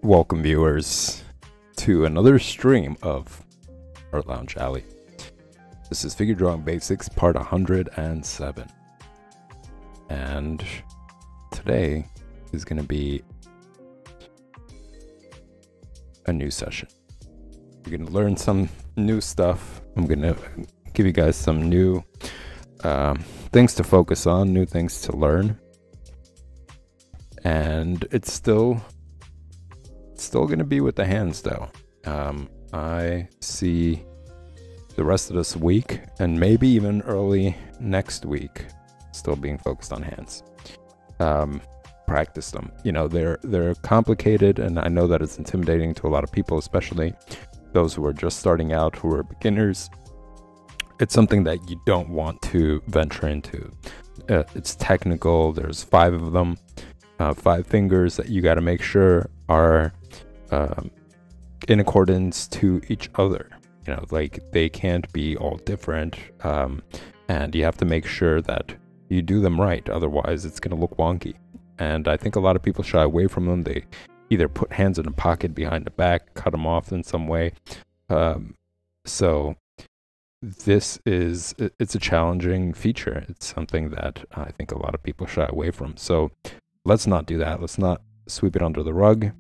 Welcome, viewers, to another stream of Art Lounge Alley. This is Figure Drawing Basics, part 107. And today is going to be a new session. You're going to learn some new stuff. I'm going to give you guys some new things to focus on, new things to learn. And it's still going to be with the hands, though. I see the rest of this week, and maybe even early next week, still being focused on hands. Practice them. You know, they're complicated, and I know that it's intimidating to a lot of people, especially those who are just starting out, who are beginners. It's something that you don't want to venture into. It's technical. There's 5 of them, 5 fingers that you got to make sure are in accordance to each other. You know, like, they can't be all different, and you have to make sure that you do them right, otherwise it's going to look wonky. And I think a lot of people shy away from them. They either put hands in a pocket behind the back, cut them off in some way. So it's a challenging feature. It's something that I think a lot of people shy away from. So let's not do that. Let's not sweep it under the rug.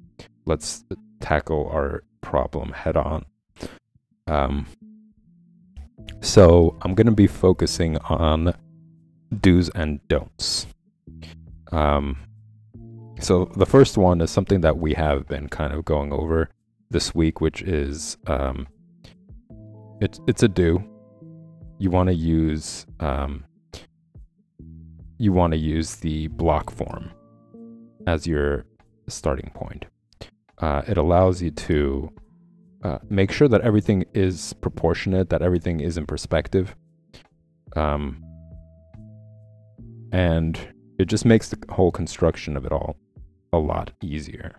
Let's tackle our problem head on. So I'm going to be focusing on do's and don'ts. So the first one is something that we have been kind of going over this week, which is it's a do. You want to use the block form as your starting point. It allows you to make sure that everything is proportionate, that everything is in perspective. And it just makes the whole construction of it all a lot easier.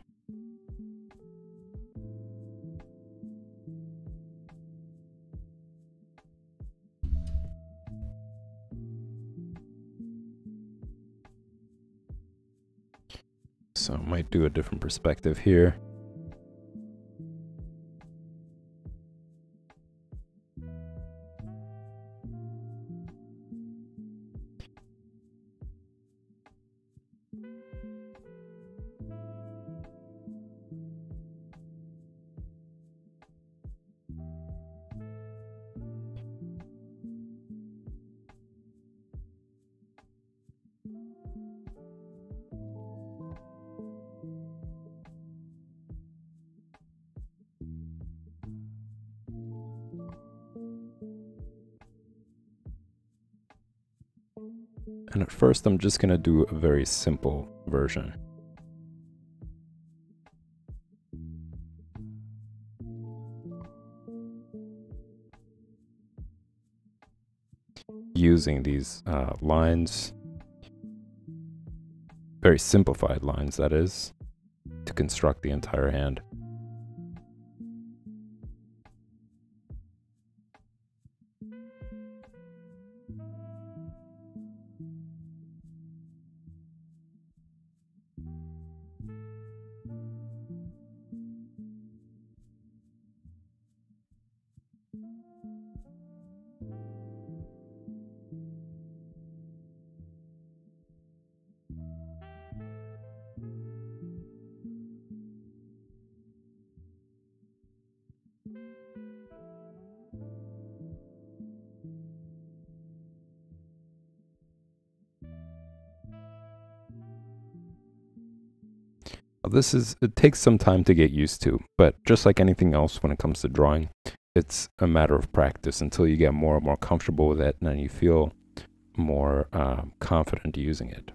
So I might do a different perspective here. And at first, I'm just going to do a very simple version. Using these lines, very simplified lines, that is, to construct the entire hand. It takes some time to get used to, but just like anything else when it comes to drawing, it's a matter of practice until you get more and more comfortable with it, and then you feel more confident using it.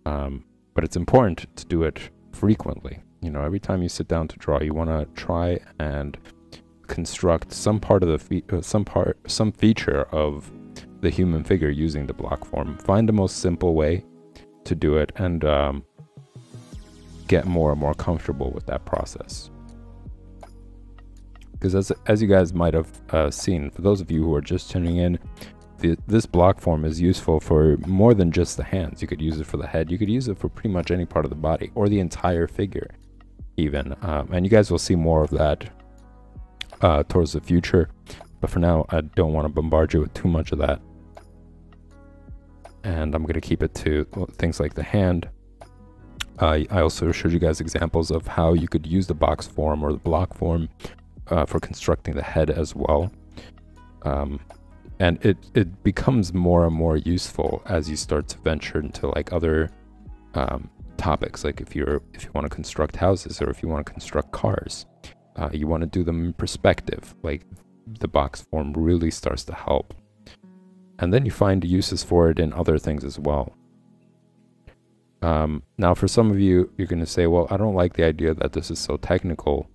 But it's important to do it frequently. You know, every time you sit down to draw, you want to try and construct some part of the some feature of the human figure using the block form. Find the most simple way to do it, and get more and more comfortable with that process. Because as you guys might have seen, for those of you who are just tuning in, this block form is useful for more than just the hands. You could use it for the head. You could use it for pretty much any part of the body, or the entire figure even. And you guys will see more of that towards the future. But for now, I don't want to bombard you with too much of that. And I'm going to keep it to things like the hand. I also showed you guys examples of how you could use the box form or the block form for constructing the head as well. And it becomes more and more useful as you start to venture into like other topics. Like if you want to construct houses, or if you want to construct cars, you want to do them in perspective. Like the box form really starts to help. And then you find uses for it in other things as well. Now, for some of you, you're going to say, well, I don't like the idea that this is so technical,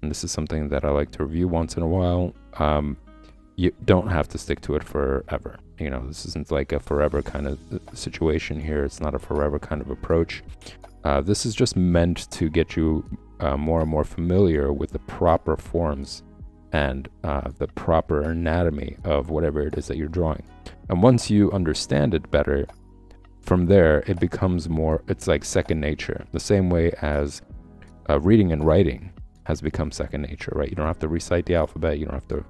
and this is something that I like to review once in a while. You don't have to stick to it forever. You know, this isn't like a forever kind of situation here. It's not a forever kind of approach. This is just meant to get you more and more familiar with the proper forms and the proper anatomy of whatever it is that you're drawing. And once you understand it better, from there, it becomes more, it's like second nature. The same way as reading and writing has become second nature, right? You don't have to recite the alphabet. You don't have to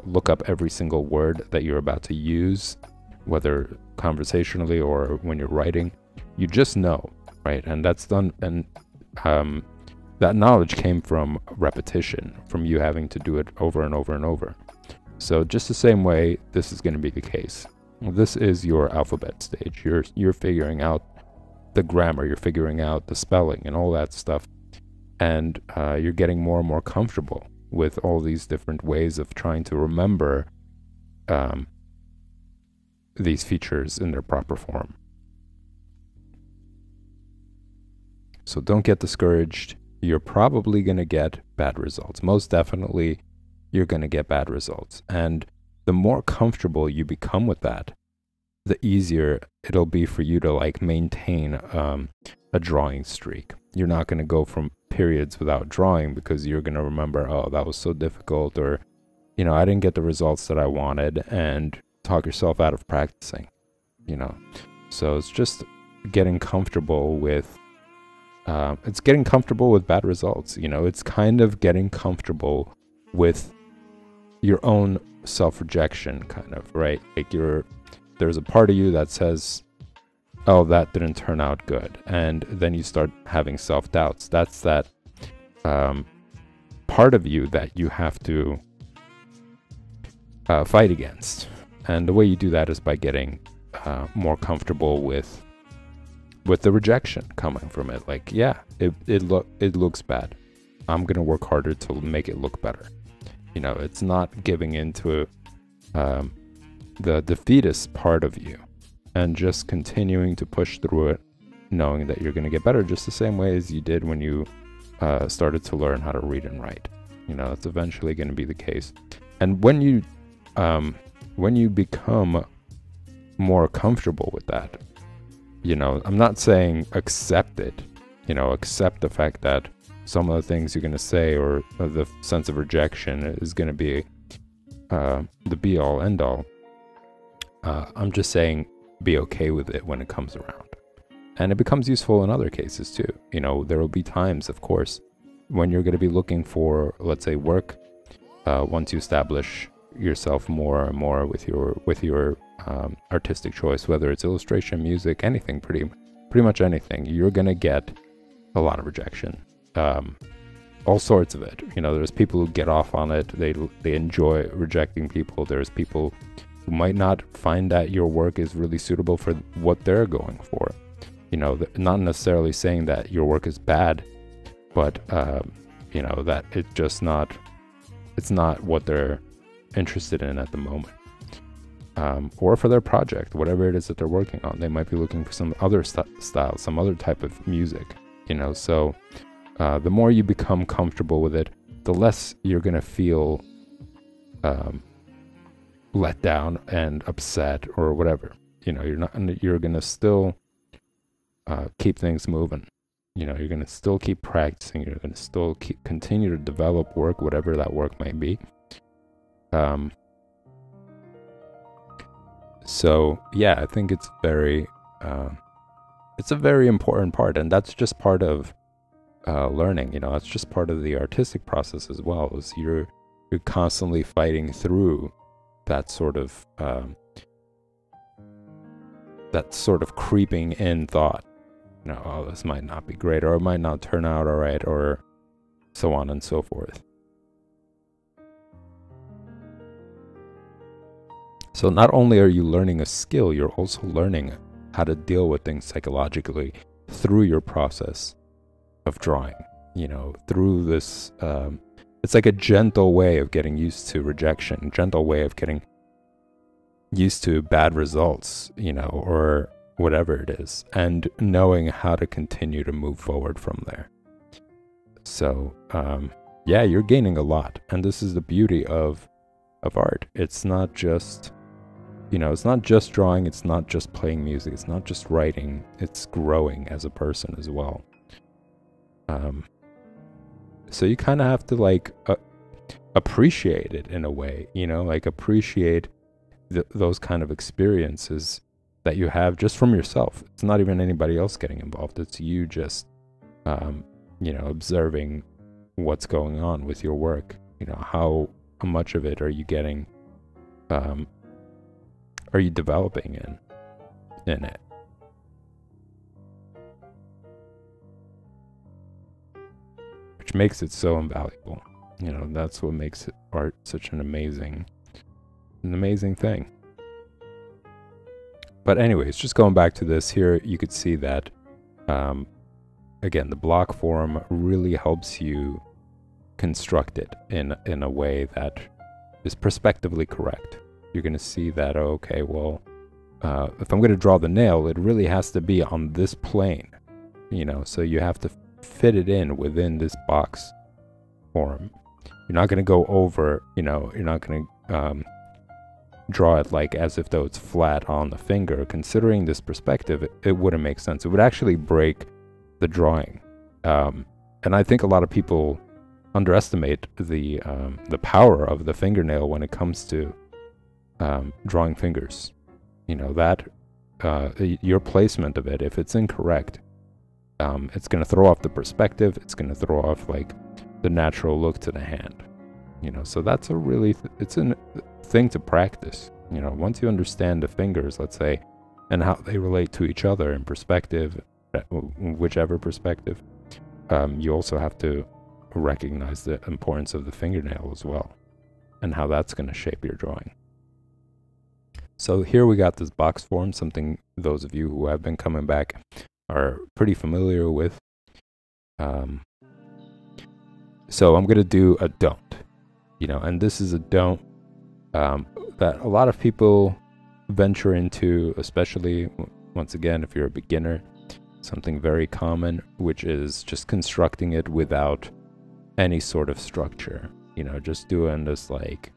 look up every single word that you're about to use, whether conversationally or when you're writing. You just know, right? And that's done, and that knowledge came from repetition, from you having to do it over and over and over. So just the same way, this is going to be the case. This is your alphabet stage. You're figuring out the grammar, you're figuring out the spelling and all that stuff, and you're getting more and more comfortable with all these different ways of trying to remember these features in their proper form. So don't get discouraged. You're probably going to get bad results. Most definitely, you're going to get bad results. And the more comfortable you become with that, the easier it'll be for you to like maintain a drawing streak. You're not going to go from periods without drawing because you're going to remember, oh, that was so difficult, or, you know, I didn't get the results that I wanted, and talk yourself out of practicing, you know. So it's just getting comfortable with bad results, you know. It's kind of getting comfortable with your own self-rejection, kind of, right? Like there's a part of you that says, oh, that didn't turn out good, and then you start having self-doubts. That's that part of you that you have to fight against, and the way you do that is by getting more comfortable with the rejection coming from it. Like, yeah, it looks bad. I'm gonna work harder to make it look better. You know, it's not giving into the defeatist part of you. and just continuing to push through it, knowing that you're going to get better just the same way as you did when you started to learn how to read and write. That's eventually going to be the case. And when you become more comfortable with that, I'm not saying accept it, accept the fact that some of the things you're going to say or the sense of rejection is going to be the be all end all. I'm just saying be okay with it when it comes around. And it becomes useful in other cases too. There will be times, of course, when you're going to be looking for, let's say, work, once you establish yourself more and more with your artistic choice, whether it's illustration, music, anything, pretty much anything, you're going to get a lot of rejection. All sorts of it. There's people who get off on it. They enjoy rejecting people. There's people who might not find that your work is really suitable for what they're going for. Not necessarily saying that your work is bad, but that it's not what they're interested in at the moment. Or for their project, whatever it is that they're working on, they might be looking for some other style, some other type of music. So the more you become comfortable with it, the less you're gonna feel let down and upset or whatever. You're gonna still keep things moving. You're gonna still keep practicing. You're gonna still continue to develop work, whatever that work might be. So yeah, I think it's a very important part, and that's just part of learning. That's just part of the artistic process as well. Is you're constantly fighting through that sort of creeping in thought. Oh, this might not be great, or it might not turn out all right, or so on and so forth. So not only are you learning a skill, you're also learning how to deal with things psychologically through your process of drawing. Through this, it's like a gentle way of getting used to rejection, gentle way of getting used to bad results, or whatever it is, and knowing how to continue to move forward from there. So, yeah, you're gaining a lot. And this is the beauty of art. It's not just, it's not just drawing, it's not just playing music, it's not just writing, it's growing as a person as well. So you kind of have to appreciate it in a way, appreciate those kind of experiences that you have just from yourself. It's not even anybody else getting involved. It's you just, observing what's going on with your work. How much of it are you getting, are you developing in it? Which makes it so invaluable. That's what makes art such an amazing thing. But anyways, just going back to this here, you could see that, again, the block form really helps you construct it in a way that is perspectively correct. You're going to see that, okay, well, if I'm going to draw the nail, it really has to be on this plane, so you have to fit it in within this box form. You're not going to go over, you're not going to draw it like as if though it's flat on the finger. Considering this perspective, it wouldn't make sense. It would actually break the drawing. And I think a lot of people underestimate the power of the fingernail when it comes to drawing fingers. That your placement of it, if it's incorrect, it's going to throw off the perspective. It's going to throw off the natural look to the hand. So that's it's a thing to practice. Once you understand the fingers, let's say, and how they relate to each other in perspective, whichever perspective, you also have to recognize the importance of the fingernail as well, and how that's going to shape your drawing. So here we got this box form, something those of you who have been coming back are pretty familiar with. So I'm going to do a don't, and this is a don't that a lot of people venture into, especially once again, if you're a beginner, something very common, which is just constructing it without any sort of structure. You know, just doing this like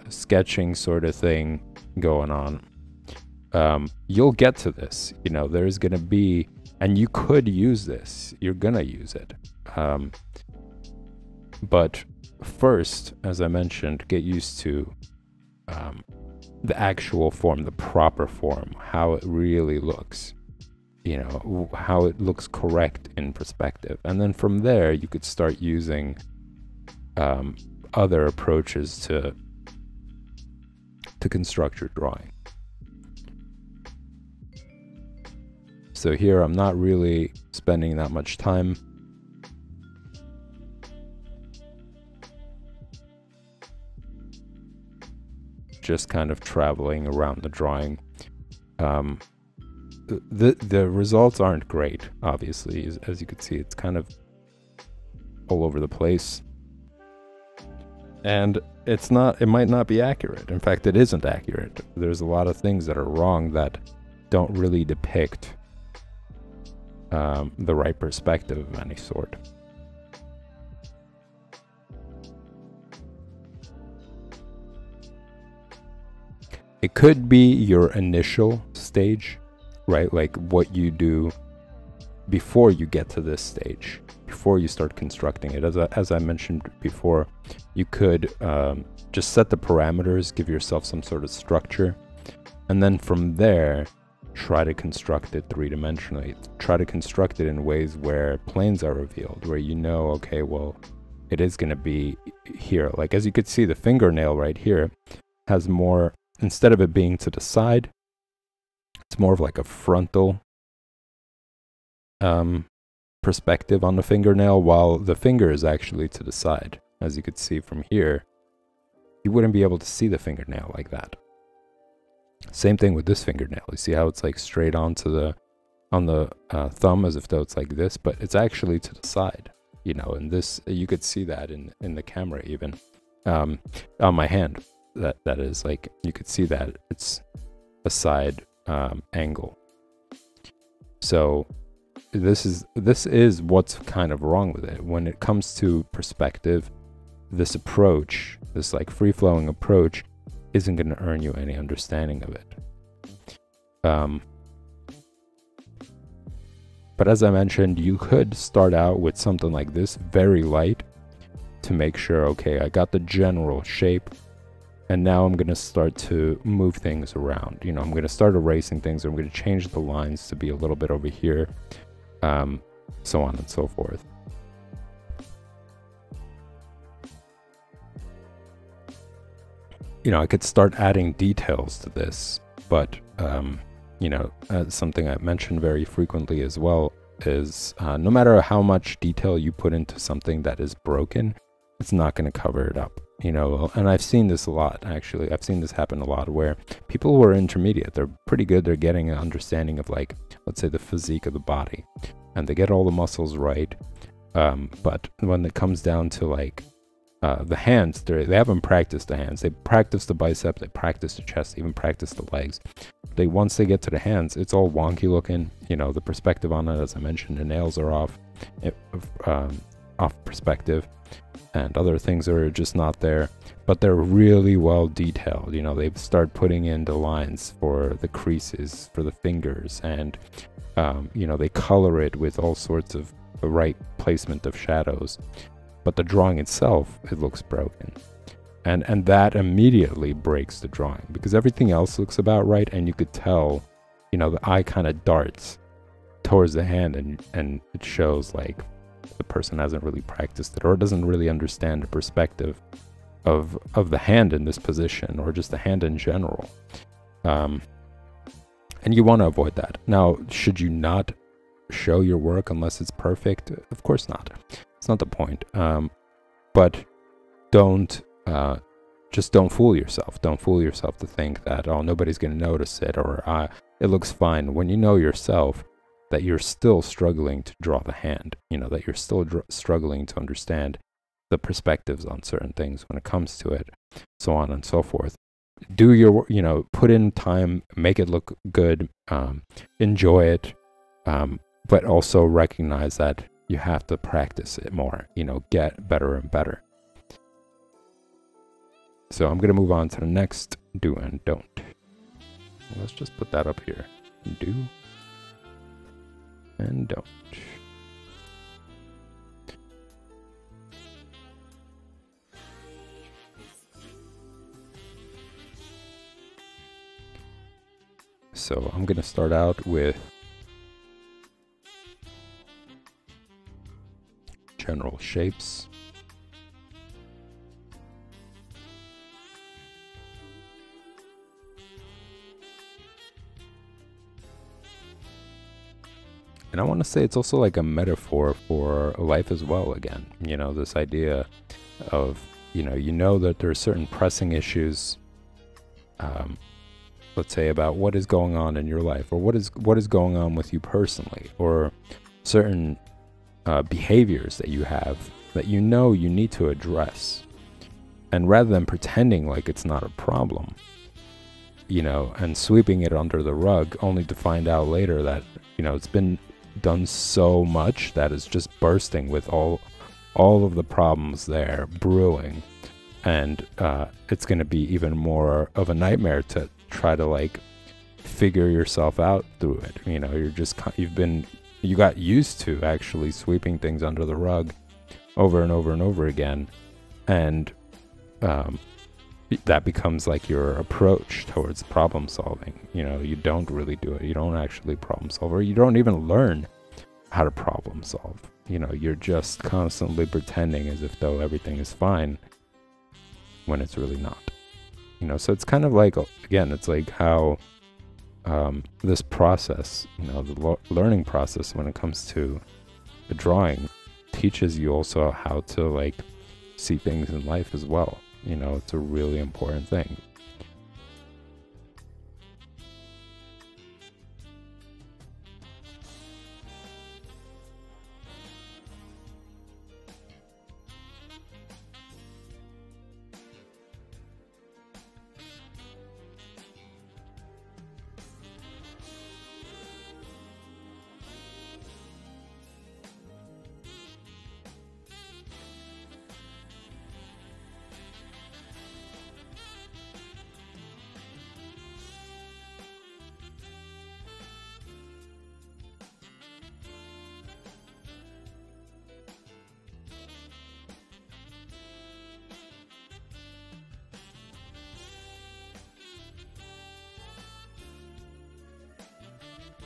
sketching sort of thing going on. You'll get to this. You know, there's gonna be, and you could use this. You're gonna use it. But first, as I mentioned, get used to the actual form, the proper form, how it really looks. You know, how it looks correct in perspective. And then from there, you could start using other approaches to construct your drawing. So here, I'm not really spending that much time. Just kind of traveling around the drawing. The results aren't great, obviously. As you can see, it's kind of all over the place. And it might not be accurate. In fact, it isn't accurate. There's a lot of things that are wrong that don't really depict the right perspective of any sort. It could be your initial stage, right? Like what you do before you get to this stage, before you start constructing it. As I mentioned before, you could just set the parameters, give yourself some sort of structure, and then from there, try to construct it three-dimensionally. Try to construct it in ways where planes are revealed, where you know, okay, well, it is going to be here. Like, as you could see, the fingernail right here has more, instead of it being to the side, it's more of like a frontal perspective on the fingernail, while the finger is actually to the side. As you could see from here, you wouldn't be able to see the fingernail like that. Same thing with this fingernail. You see how it's like straight onto the thumb, as if though it's like this, but it's actually to the side, you know. And this, you could see that in the camera even, on my hand. That is, like, you could see that it's a side angle. So this is what's kind of wrong with it. When it comes to perspective, this approach, this like free-flowing approach, isn't going to earn you any understanding of it. But as I mentioned, you could start out with something like this, very light, to make sure, okay, I got the general shape, and now I'm going to start to move things around. You know, I'm going to start erasing things, or I'm going to change the lines to be a little bit over here, so on and so forth. You know, I could start adding details to this, but, you know, something I've mentioned very frequently as well is no matter how much detail you put into something that is broken, it's not going to cover it up, you know. And I've seen this a lot, actually. I've seen this happen a lot, where people who are intermediate, they're pretty good, they're getting an understanding of, like, let's say the physique of the body, and they get all the muscles right, but when it comes down to, like, the hands, they haven't practiced the hands. They practice the bicep, they practice the chest, they even practice the legs. Once they get to the hands, it's all wonky looking. You know, the perspective on it, as I mentioned, the nails are off perspective, and other things are just not there. But they're really well detailed. You know, they start putting in the lines for the creases for the fingers, and you know, they color it with all sorts of the right placement of shadows. But the drawing itself, it looks broken. And that immediately breaks the drawing, because everything else looks about right, and you could tell, you know, the eye kind of darts towards the hand, and it shows like the person hasn't really practiced it, or doesn't really understand the perspective of the hand in this position, or just the hand in general. And you want to avoid that. Now, should you not show your work unless it's perfect? Of course not. It's not the point. But don't just don't fool yourself. Don't fool yourself to think that, oh, nobody's going to notice it, or it looks fine, when you know yourself that you're still struggling to draw the hand, you know, that you're still struggling to understand the perspectives on certain things when it comes to it, so on and so forth. do your, put in time, make it look good, enjoy it, but also recognize that you have to practice it more, get better and better. So I'm going to move on to the next do and don't. Let's just put that up here. Do and don't. So I'm going to start out with general shapes. And I want to say it's also like a metaphor for life as well, again. This idea of, that there are certain pressing issues, let's say about what is going on in your life, or what is going on with you personally, or certain behaviors that you have that you need to address. And rather than pretending like it's not a problem, and sweeping it under the rug only to find out later that, it's been done so much that it's just bursting with all of the problems there brewing, and it's going to be even more of a nightmare to try to like figure yourself out through it. You got used to actually sweeping things under the rug over and over and over again, and that becomes like your approach towards problem solving. You don't really do it. You don't actually problem solve, or you don't even learn how to problem solve. You're just constantly pretending as if though everything is fine when it's really not. So it's kind of like, again, it's like how this process, the learning process when it comes to the drawing, teaches you also how to like see things in life as well. It's a really important thing.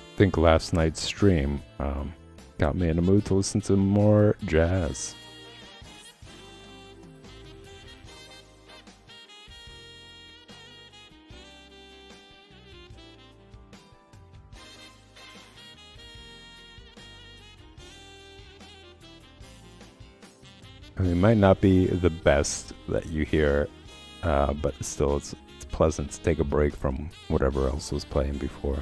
I think last night's stream got me in a mood to listen to more jazz. I mean, it might not be the best that you hear, but still it's pleasant to take a break from whatever else was playing before.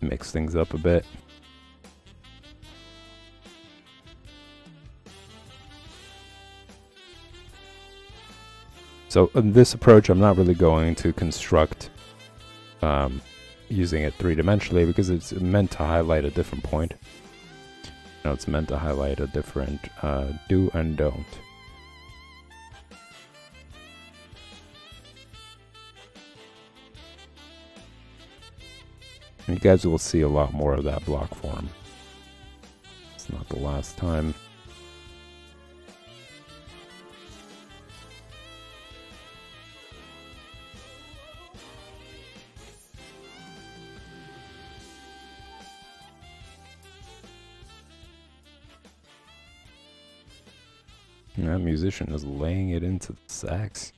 Mix things up a bit. So in this approach, I'm not really going to construct using it three-dimensionally because it's meant to highlight a different point. It's meant to highlight a different do and don't. You guys will see a lot more of that block form. It's not the last time. That musician is laying it into the sax.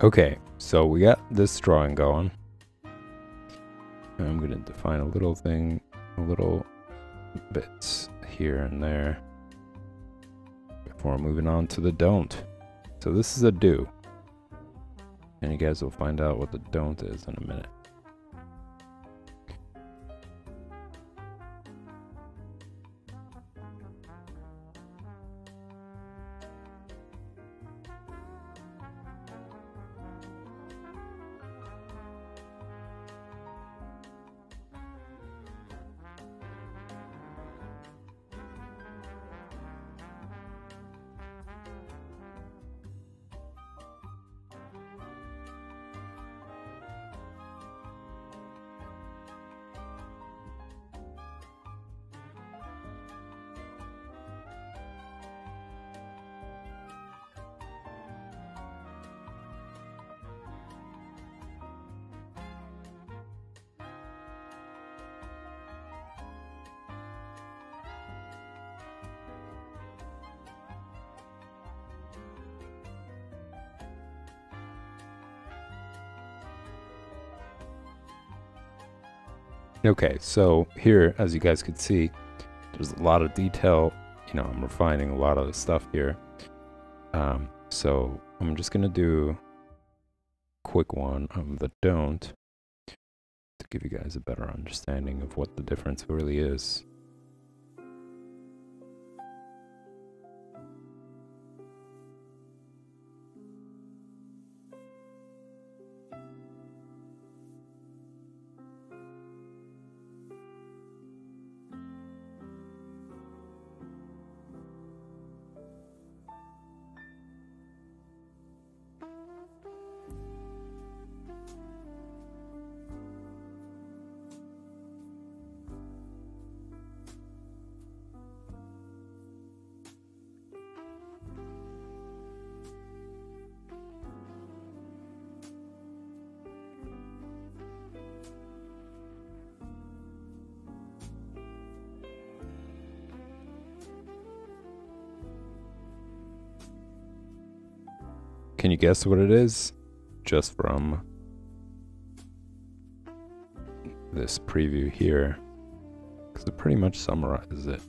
Okay, so we got this drawing going. I'm going to define a little thing, a little bits here and there before moving on to the don't. So this is a do. And you guys will find out what the don't is in a minute. Okay, so here, as you guys could see, there's a lot of detail. You know, I'm refining a lot of the stuff here. So I'm just gonna do a quick one of the don't to give you guys a better understanding of what the difference really is. Can you guess what it is? Just from this preview here, because it pretty much summarizes it.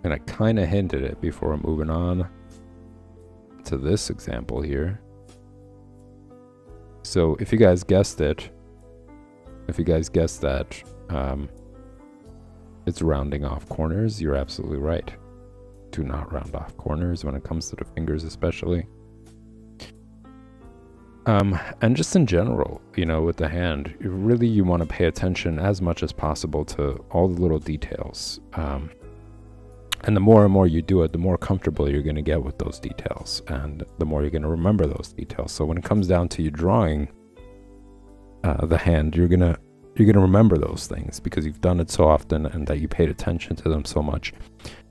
And I kind of hinted it before I'm moving on to this example here. So if you guys guessed it, if you guys guessed that it's rounding off corners, you're absolutely right. Do not round off corners when it comes to the fingers especially. And just in general, you know, with the hand, you want to pay attention as much as possible to all the little details. And the more and more you do it, the more comfortable you're going to get with those details, and the more you're going to remember those details. So when it comes down to you drawing the hand, you're gonna remember those things because you've done it so often and that you paid attention to them so much.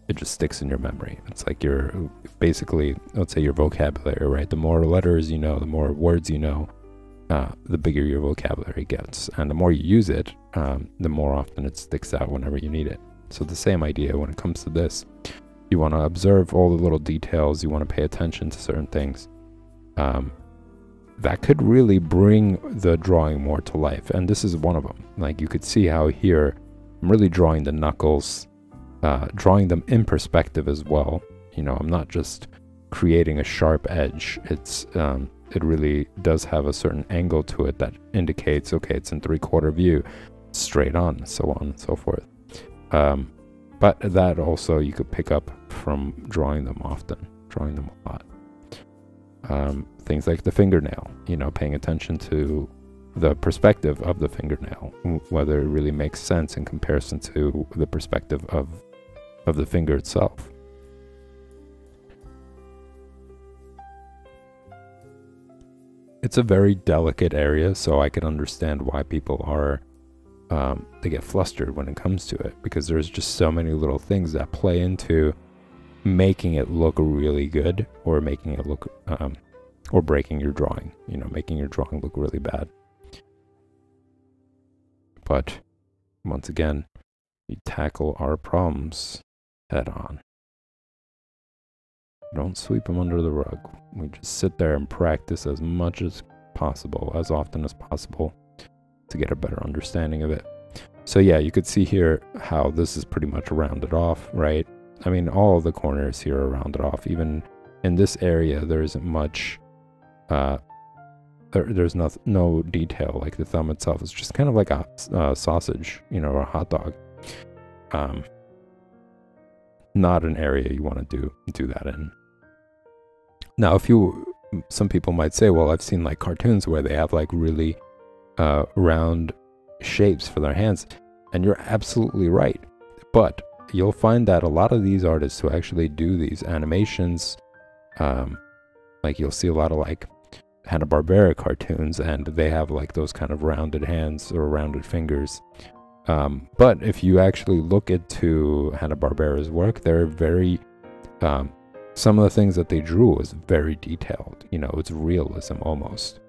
It just sticks in your memory. It's like you're basically, let's say, your vocabulary, right? The more letters you know, the more words you know, the bigger your vocabulary gets, and the more you use it, the more often it sticks out whenever you need it. So the same idea when it comes to this. You want to observe all the little details. You want to pay attention to certain things. That could really bring the drawing more to life. And this is one of them. Like you could see how here, I'm really drawing the knuckles, drawing them in perspective as well. You know, I'm not just creating a sharp edge. It really does have a certain angle to it that indicates, okay, it's in 3/4 view, straight on, so on and so forth. But that also you could pick up from drawing them often, drawing them a lot. Things like the fingernail, paying attention to the perspective of the fingernail, whether it really makes sense in comparison to the perspective of the finger itself. It's a very delicate area, so I can understand why people are they get flustered when it comes to it, because there's just so many little things that play into making it look really good, or making it look or breaking your drawing, making your drawing look really bad. But once again, we tackle our problems head on. Don't sweep them under the rug. We just sit there and practice as much as possible, as often as possible, to get a better understanding of it. So yeah, you could see here how this is pretty much rounded off, right? I mean, all of the corners here are rounded off. Even in this area, there isn't much, there's no detail. Like the thumb itself is just kind of like a sausage, or a hot dog. Not an area you want to do that in. Now, some people might say, well, I've seen like cartoons where they have like really round shapes for their hands, and you're absolutely right. But you'll find that a lot of these artists who actually do these animations, like you'll see a lot of like Hanna-Barbera cartoons, and they have like those kind of rounded hands or rounded fingers. But if you actually look into Hanna-Barbera's work, they're very, some of the things that they drew is very detailed, it's realism almost.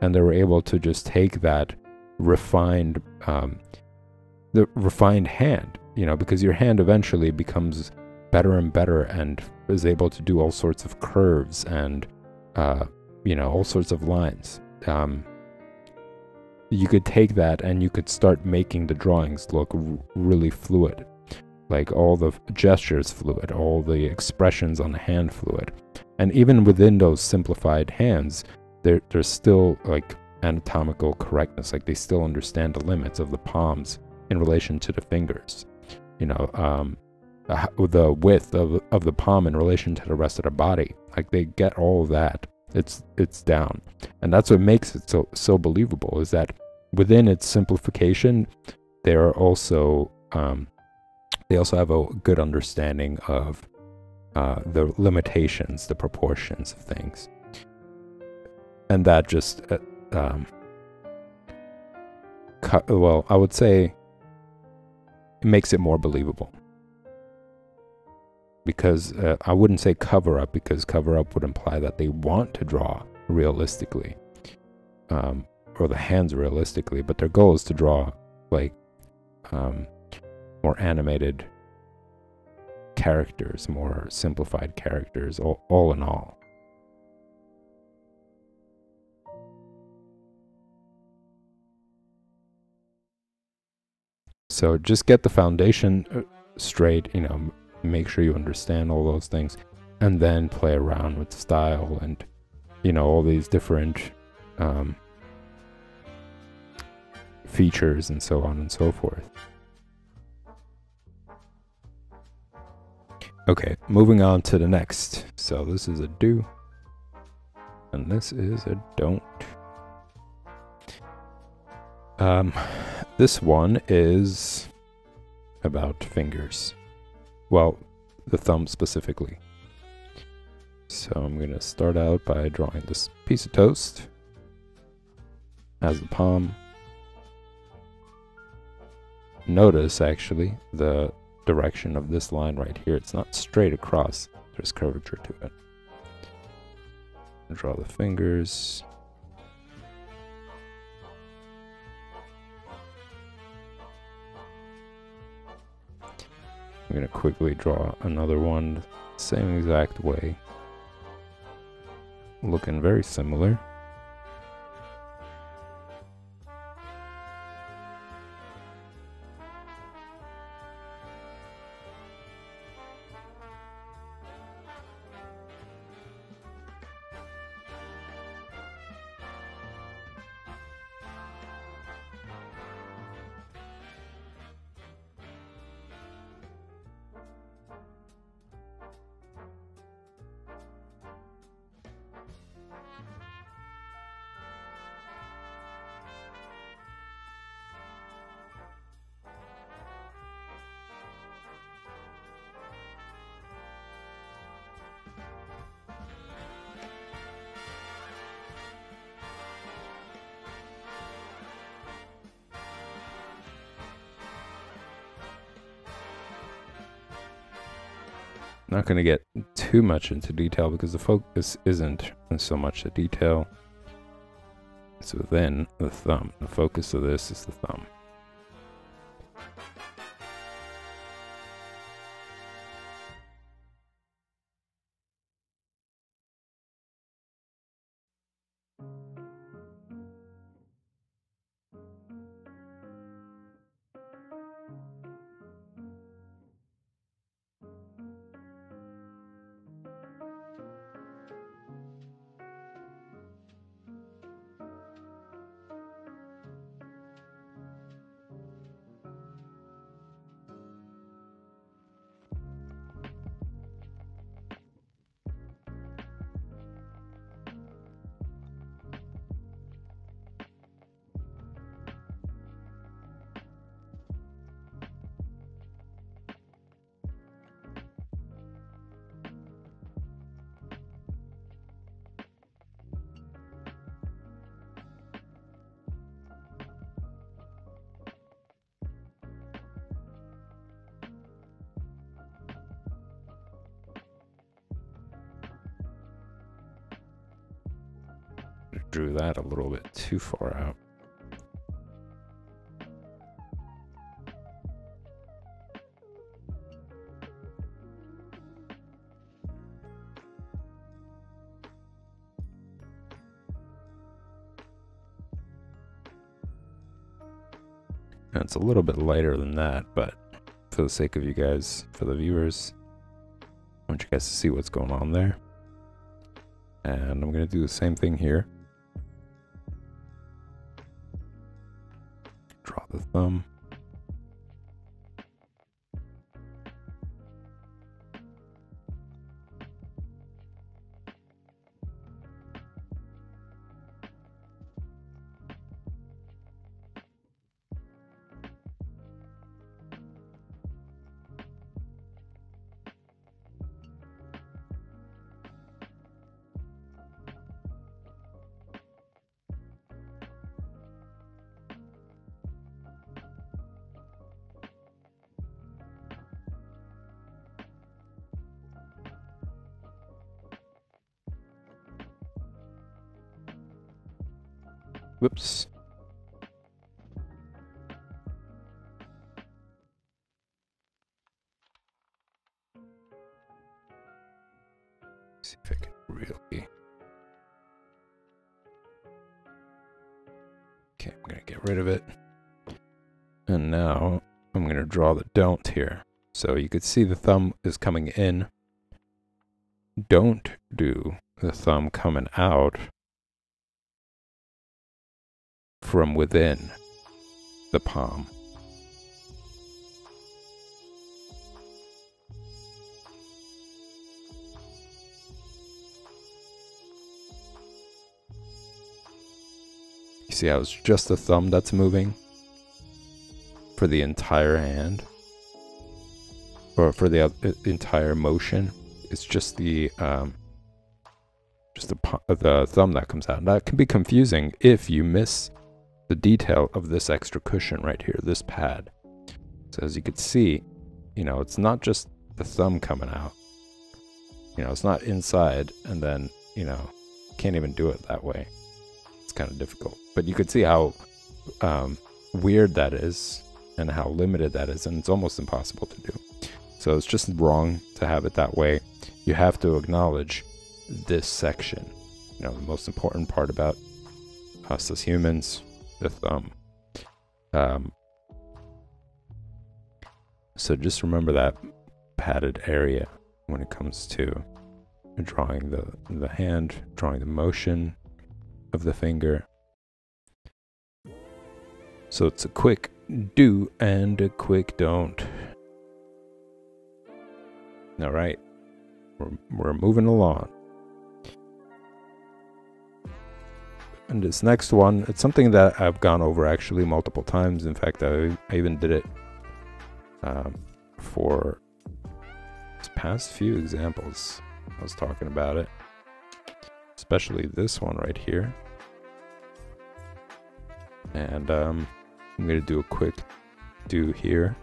And they were able to just take that refined, the refined hand, because your hand eventually becomes better and better and is able to do all sorts of curves and, all sorts of lines. You could take that and you could start making the drawings look really fluid. Like all the gestures fluid, all the expressions on the hand fluid. And even within those simplified hands, there's still like anatomical correctness. Like they still understand the limits of the palms in relation to the fingers. The width of the palm in relation to the rest of the body. Like they get all of that. It's down. And that's what makes it so believable, is that within its simplification, they also have a good understanding of the limitations, the proportions of things. And that just, well, I would say it makes it more believable. Because I wouldn't say cover up, because cover up would imply that they want to draw realistically, or the hands realistically, but their goal is to draw like more animated characters, more simplified characters, all in all. So just get the foundation straight, make sure you understand all those things, and then play around with style and, all these different features and so on and so forth. Okay, moving on to the next. So this is a do, and this is a don't. This one is about fingers. Well, the thumb specifically. So I'm going to start out by drawing this piece of toast as the palm. Notice, actually, the direction of this line right here. It's not straight across. There's curvature to it. Draw the fingers. I'm going to quickly draw another one, same exact way. Looking very similar. Not going to get too much into detail because the focus isn't so much the detail. It's within the thumb. The focus of this is the thumb. Drew that a little bit too far out. And it's a little bit lighter than that, but for the sake of you guys, for the viewers, I want you guys to see what's going on there. And I'm going to do the same thing here. Draw the thumb. Whoops. See if I can really... Okay, I'm going to get rid of it. And now I'm going to draw the don't here. So you could see the thumb is coming in. Don't do the thumb coming out from within the palm. You see how it's just the thumb that's moving for the entire hand, or for the entire motion. It's just the thumb that comes out. And that can be confusing if you miss the detail of this extra cushion right here, this pad. So as you can see, you know, it's not just the thumb coming out. You know, it's not inside and then, you know, can't even do it that way. It's kind of difficult. But you could see how weird that is and how limited that is, and it's almost impossible to do. So it's just wrong to have it that way. You have to acknowledge this section. You know, the most important part about us as humans, the thumb. So just remember that padded area when it comes to drawing the hand, drawing the motion of the finger. So it's a quick do and a quick don't. All right, we're moving along. And this next one, it's something that I've gone over actually multiple times. In fact, I even did it for these past few examples. I was talking about it, especially this one right here. And I'm going to do a quick do here.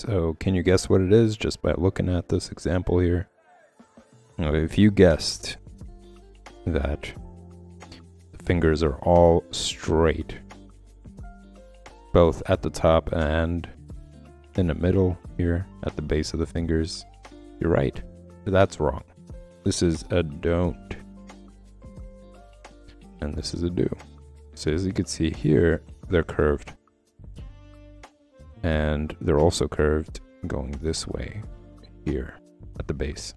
So can you guess what it is just by looking at this example here? Now, if you guessed that the fingers are all straight, both at the top and in the middle here at the base of the fingers, you're right. That's wrong. This is a don't. And this is a do. So as you can see here, they're curved. And they're also curved going this way here at the base.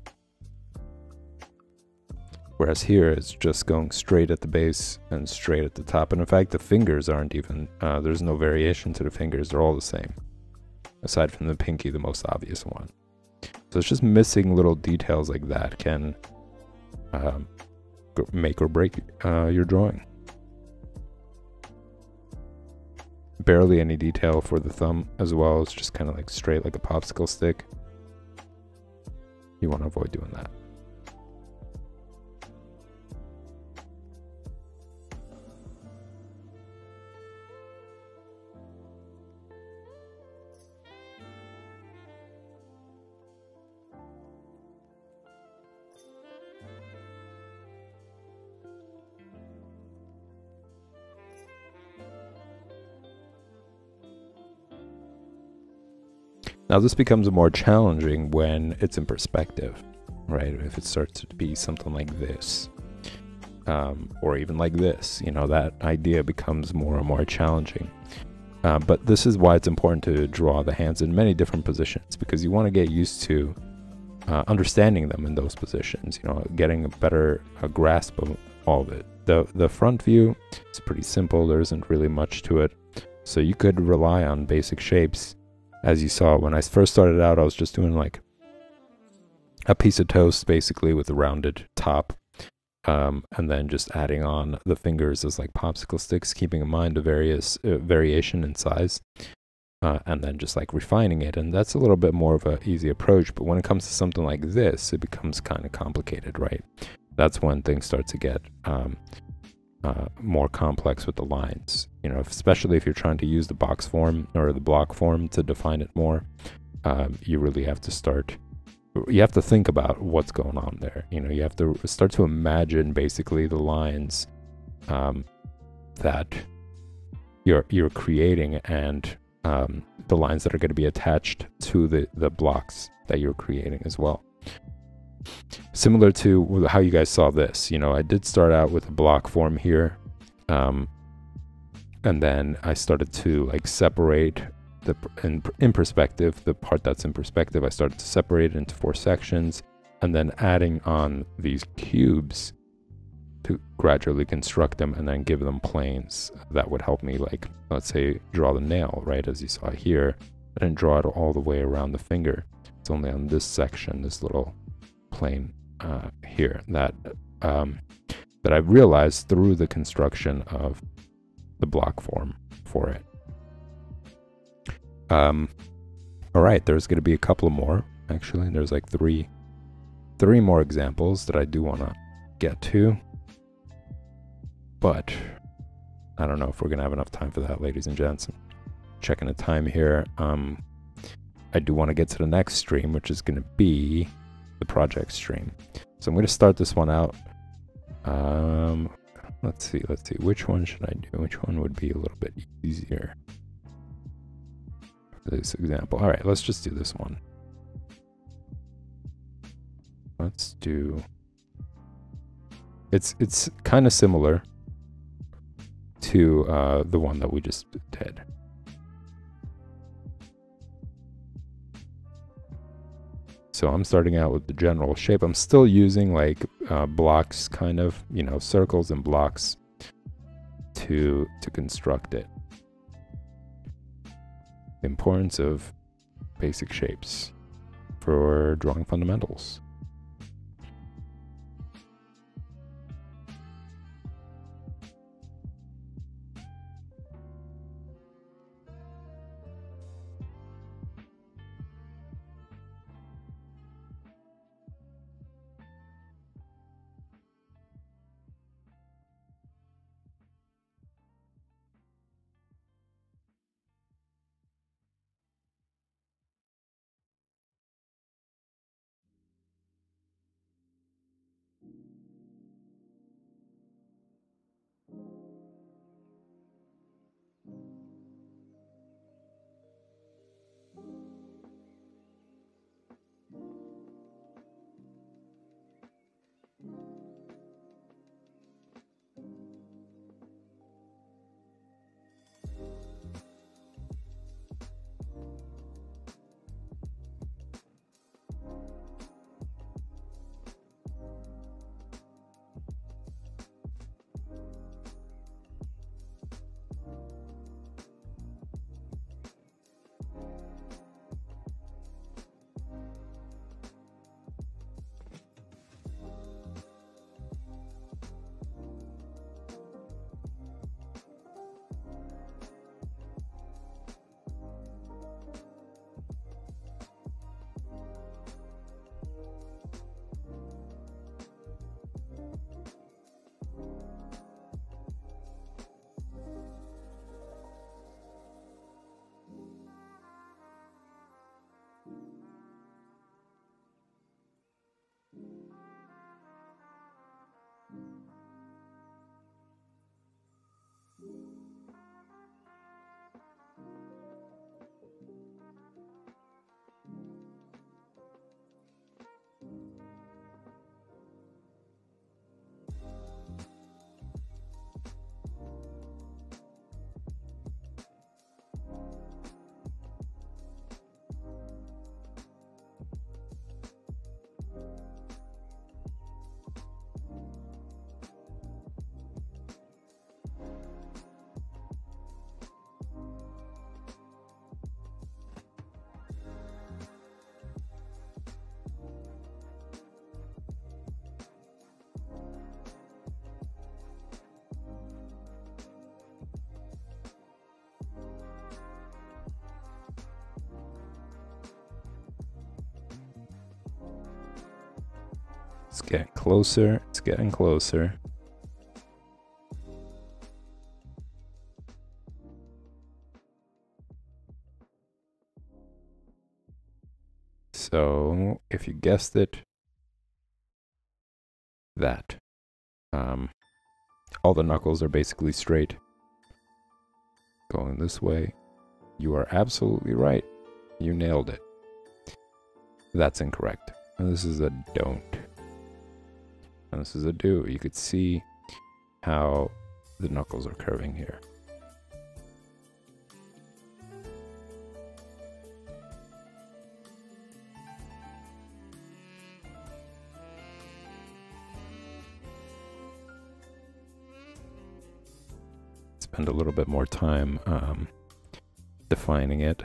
Whereas here it's just going straight at the base and straight at the top. And in fact, the fingers aren't even, there's no variation to the fingers. They're all the same. Aside from the pinky, the most obvious one. So it's just missing little details like that can make or break your drawing. Barely any detail for the thumb as well. It's just kind of like straight like a popsicle stick. You want to avoid doing that. Now this becomes more challenging when it's in perspective, right? If it starts to be something like this, or even like this, you know, that idea becomes more and more challenging. But this is why it's important to draw the hands in many different positions, because you want to get used to understanding them in those positions, you know, getting a better grasp of all of it. The front view is pretty simple. There isn't really much to it. So you could rely on basic shapes. As you saw, when I first started out, I was just doing like a piece of toast, basically, with a rounded top. And then just adding on the fingers as like popsicle sticks, keeping in mind the various variation in size. And then just like refining it. And that's a little bit more of an easy approach. But when it comes to something like this, it becomes kind of complicated, right? That's when things start to get more complex with the lines, you know, especially if you're trying to use the box form or the block form to define it more. You really have to think about what's going on there. You know, you have to start to imagine basically the lines that you're creating, and the lines that are going to be attached to the blocks that you're creating as well. Similar to how you guys saw this, you know, I did start out with a block form here, and then I started to like separate in perspective, the part that's in perspective, I started to separate it into 4 sections, and then adding on these cubes to gradually construct them and then give them planes. That would help me, like, let's say, draw the nail, right, as you saw here. I didn't draw it all the way around the finger. It's only on this section, this little plane here, that I realized through the construction of the block form for it. All right, there's going to be a couple more. Actually, there's like three more examples that I do want to get to, but I don't know if we're going to have enough time for that, ladies and gents. I'm checking the time here. I do want to get to the next stream, which is going to be the project stream. So I'm going to start this one out. Let's see, which one should I do? Which one would be a little bit easier for this example? All right, let's just do this one. Let's do, it's kind of similar to the one that we just did. So I'm starting out with the general shape. I'm still using like blocks, kind of, you know, circles and blocks to construct it. The importance of basic shapes for drawing fundamentals. It's getting closer. It's getting closer. So, if you guessed it, that. All the knuckles are basically straight. Going this way. You are absolutely right. You nailed it. That's incorrect. And this is a don't. And this is a do. You could see how the knuckles are curving here. Spend a little bit more time defining it.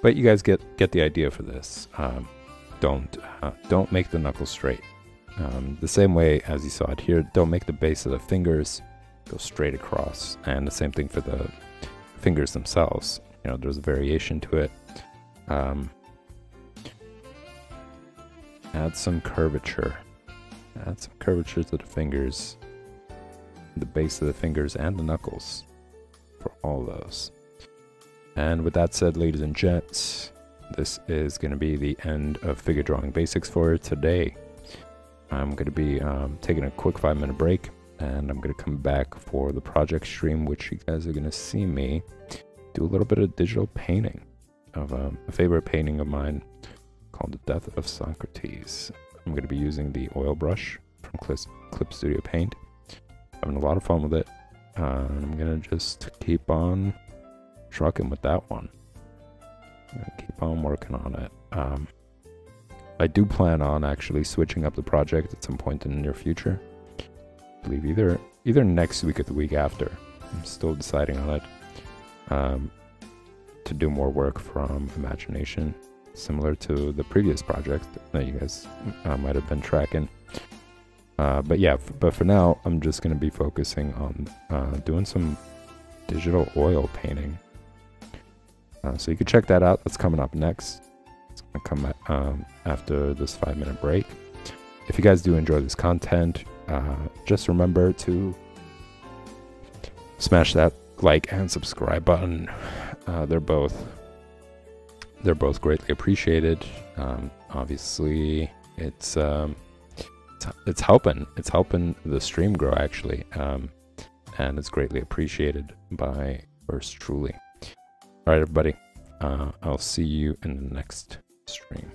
But you guys get the idea for this. Don't make the knuckles straight. The same way as you saw it here, don't make the base of the fingers go straight across. And the same thing for the fingers themselves. You know, there's a variation to it. Add some curvature. Add some curvature to the fingers, the base of the fingers and the knuckles for all those. And with that said, ladies and gents, this is going to be the end of figure drawing basics for today. I'm going to be taking a quick 5-minute break, and I'm going to come back for the project stream, which you guys are going to see me do a little bit of digital painting of a favorite painting of mine called The Death of Socrates. I'm going to be using the oil brush from Clip Studio Paint. Having a lot of fun with it. I'm going to just keep on trucking with that one. I'm gonna keep on working on it. I do plan on actually switching up the project at some point in the near future. I believe either next week or the week after. I'm still deciding on it. To do more work from imagination, similar to the previous project that you guys might have been tracking. But yeah, but for now, I'm just gonna be focusing on doing some digital oil painting. So you can check that out. That's coming up next. It's going to come after this 5-minute break. If you guys do enjoy this content, just remember to smash that like and subscribe button. They're both greatly appreciated. Obviously, it's helping the stream grow actually, and it's greatly appreciated by yours truly. All right, everybody. I'll see you in the next stream.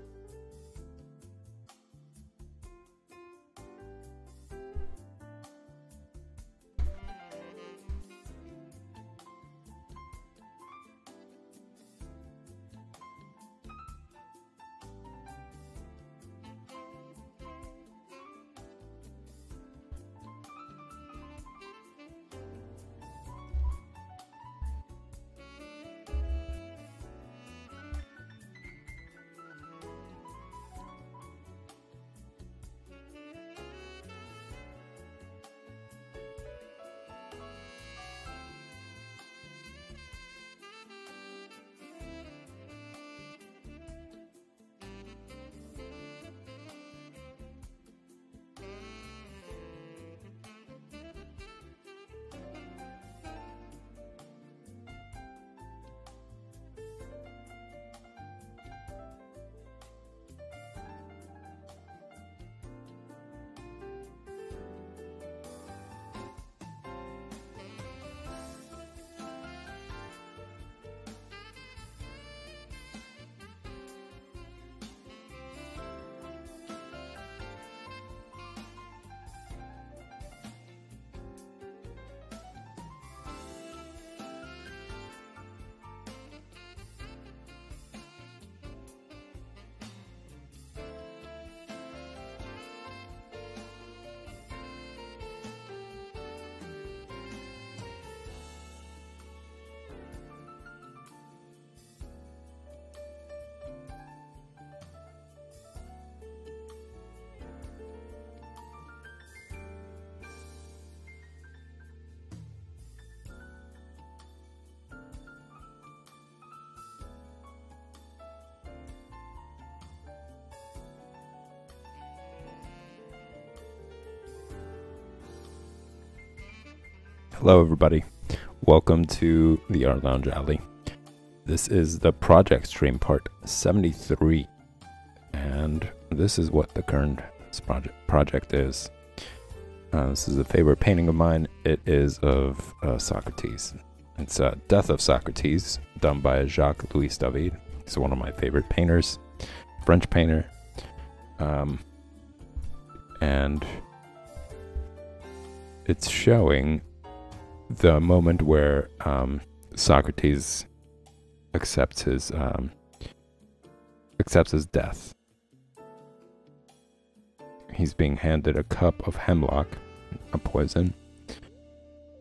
Hello, everybody. Welcome to the Art Lounge Alley. This is the project stream part 73, and this is what the current project is. This is a favorite painting of mine. It is of Socrates. It's Death of Socrates, done by Jacques-Louis David. He's one of my favorite painters, French painter. And it's showing the moment where Socrates accepts his death. He's being handed a cup of hemlock, a poison,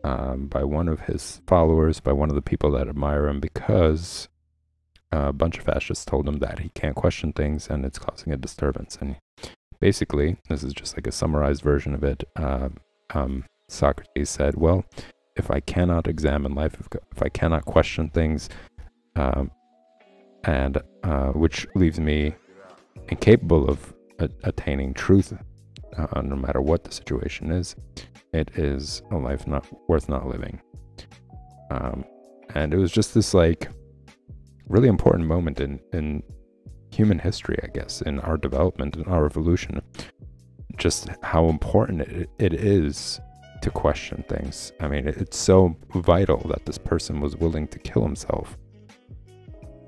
by one of his followers, by one of the people that admire him, because a bunch of fascists told him that he can't question things and it's causing a disturbance. And basically, this is just like a summarized version of it. Socrates said, well, if I cannot examine life, if I cannot question things, which leaves me incapable of attaining truth, no matter what the situation is, it is a life not worth not living. And it was just this like really important moment in human history, I guess, in our development, in our evolution, just how important it is to question things. I mean, it's so vital that this person was willing to kill himself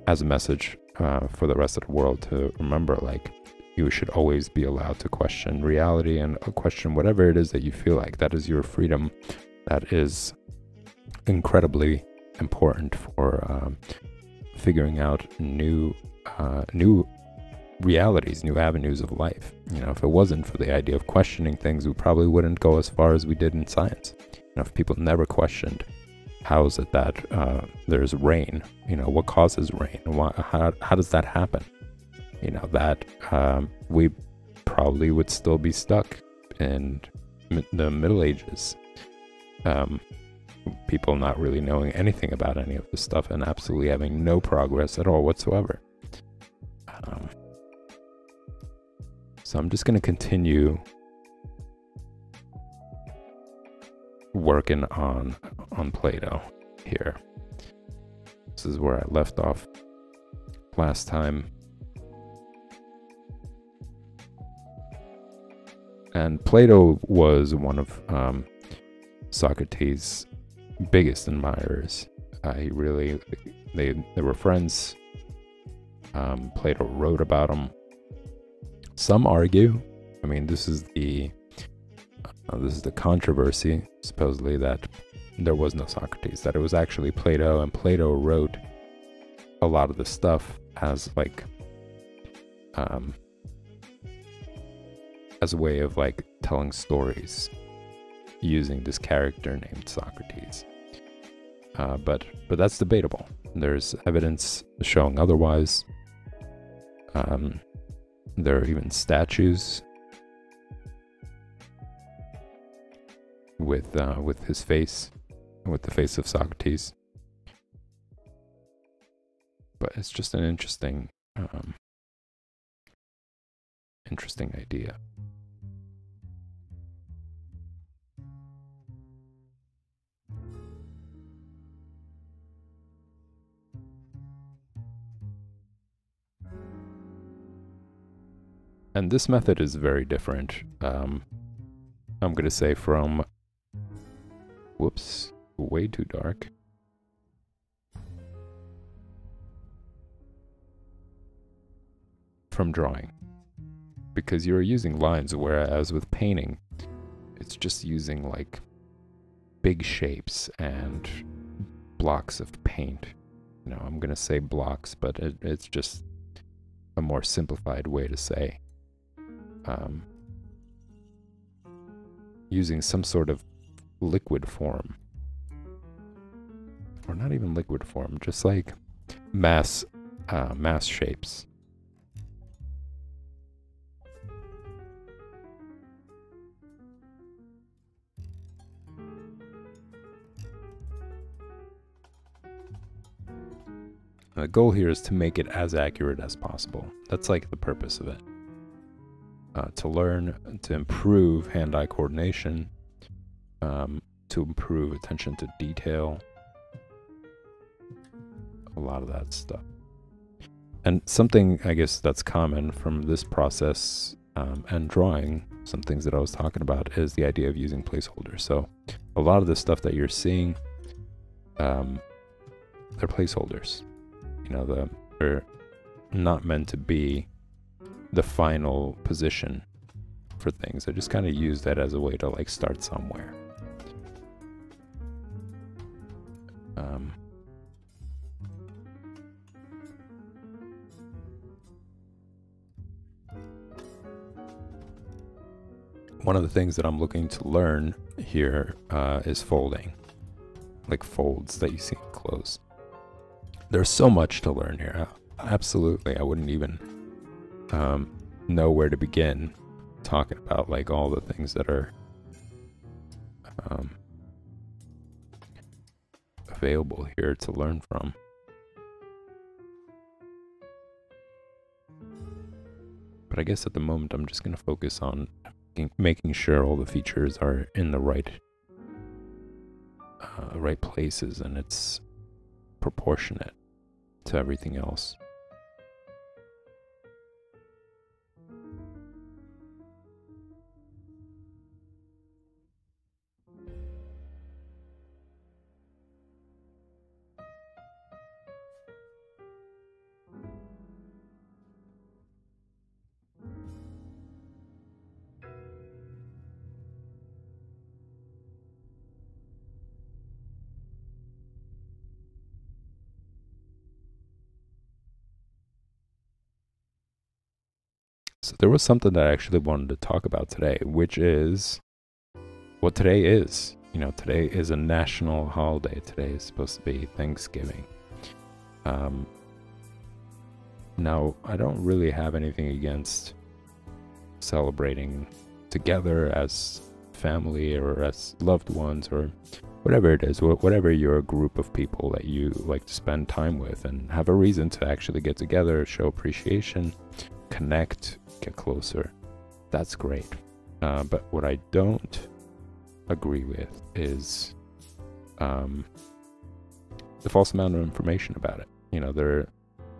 as a message for the rest of the world to remember, like, you should always be allowed to question reality and question whatever it is that you feel like. That is your freedom. That is incredibly important for figuring out new realities, new avenues of life. You know, if it wasn't for the idea of questioning things, we probably wouldn't go as far as we did in science. You know, if people never questioned, how is it that there's rain? You know, what causes rain? How does that happen? You know, that we probably would still be stuck in the Middle Ages. People not really knowing anything about any of this stuff and absolutely having no progress at all whatsoever. So I'm just going to continue working on Plato here. This is where I left off last time. And Plato was one of Socrates' biggest admirers. They were friends. Plato wrote about him. Some argue, I mean, this is the controversy, supposedly, that there was no Socrates, that it was actually Plato, and Plato wrote a lot of the stuff as like as a way of like telling stories using this character named Socrates. But that's debatable. There's evidence showing otherwise. There are even statues with his face, with the face of Socrates. But it's just an interesting idea. And this method is very different. I'm going to say from... Whoops, way too dark. From drawing. Because you're using lines, whereas with painting, it's just using like big shapes and blocks of paint. You know, I'm going to say blocks, but it's just a more simplified way to say. Using some sort of liquid form, or not even liquid form, just like mass shapes. The goal here is to make it as accurate as possible. That's like the purpose of it. To learn, to improve hand-eye coordination, to improve attention to detail, a lot of that stuff. And something, I guess, that's common from this process and drawing, some things that I was talking about, is the idea of using placeholders. So a lot of the stuff that you're seeing, they're placeholders. You know, they're not meant to be the final position for things. I just kind of use that as a way to like start somewhere. One of the things that I'm looking to learn here is folding, like folds that you see in clothes. There's so much to learn here. Absolutely, I wouldn't even know where to begin talking about like all the things that are available here to learn from. But I guess at the moment I'm just going to focus on making sure all the features are in the right places and it's proportionate to everything else. So there was something that I actually wanted to talk about today, which is what today is. You know, today is a national holiday. Today is supposed to be Thanksgiving. Now, I don't really have anything against celebrating together as family or as loved ones or whatever it is, whatever your group of people that you like to spend time with and have a reason to actually get together, show appreciation, connect, get closer. That's great. But what I don't agree with is the false amount of information about it. You know, there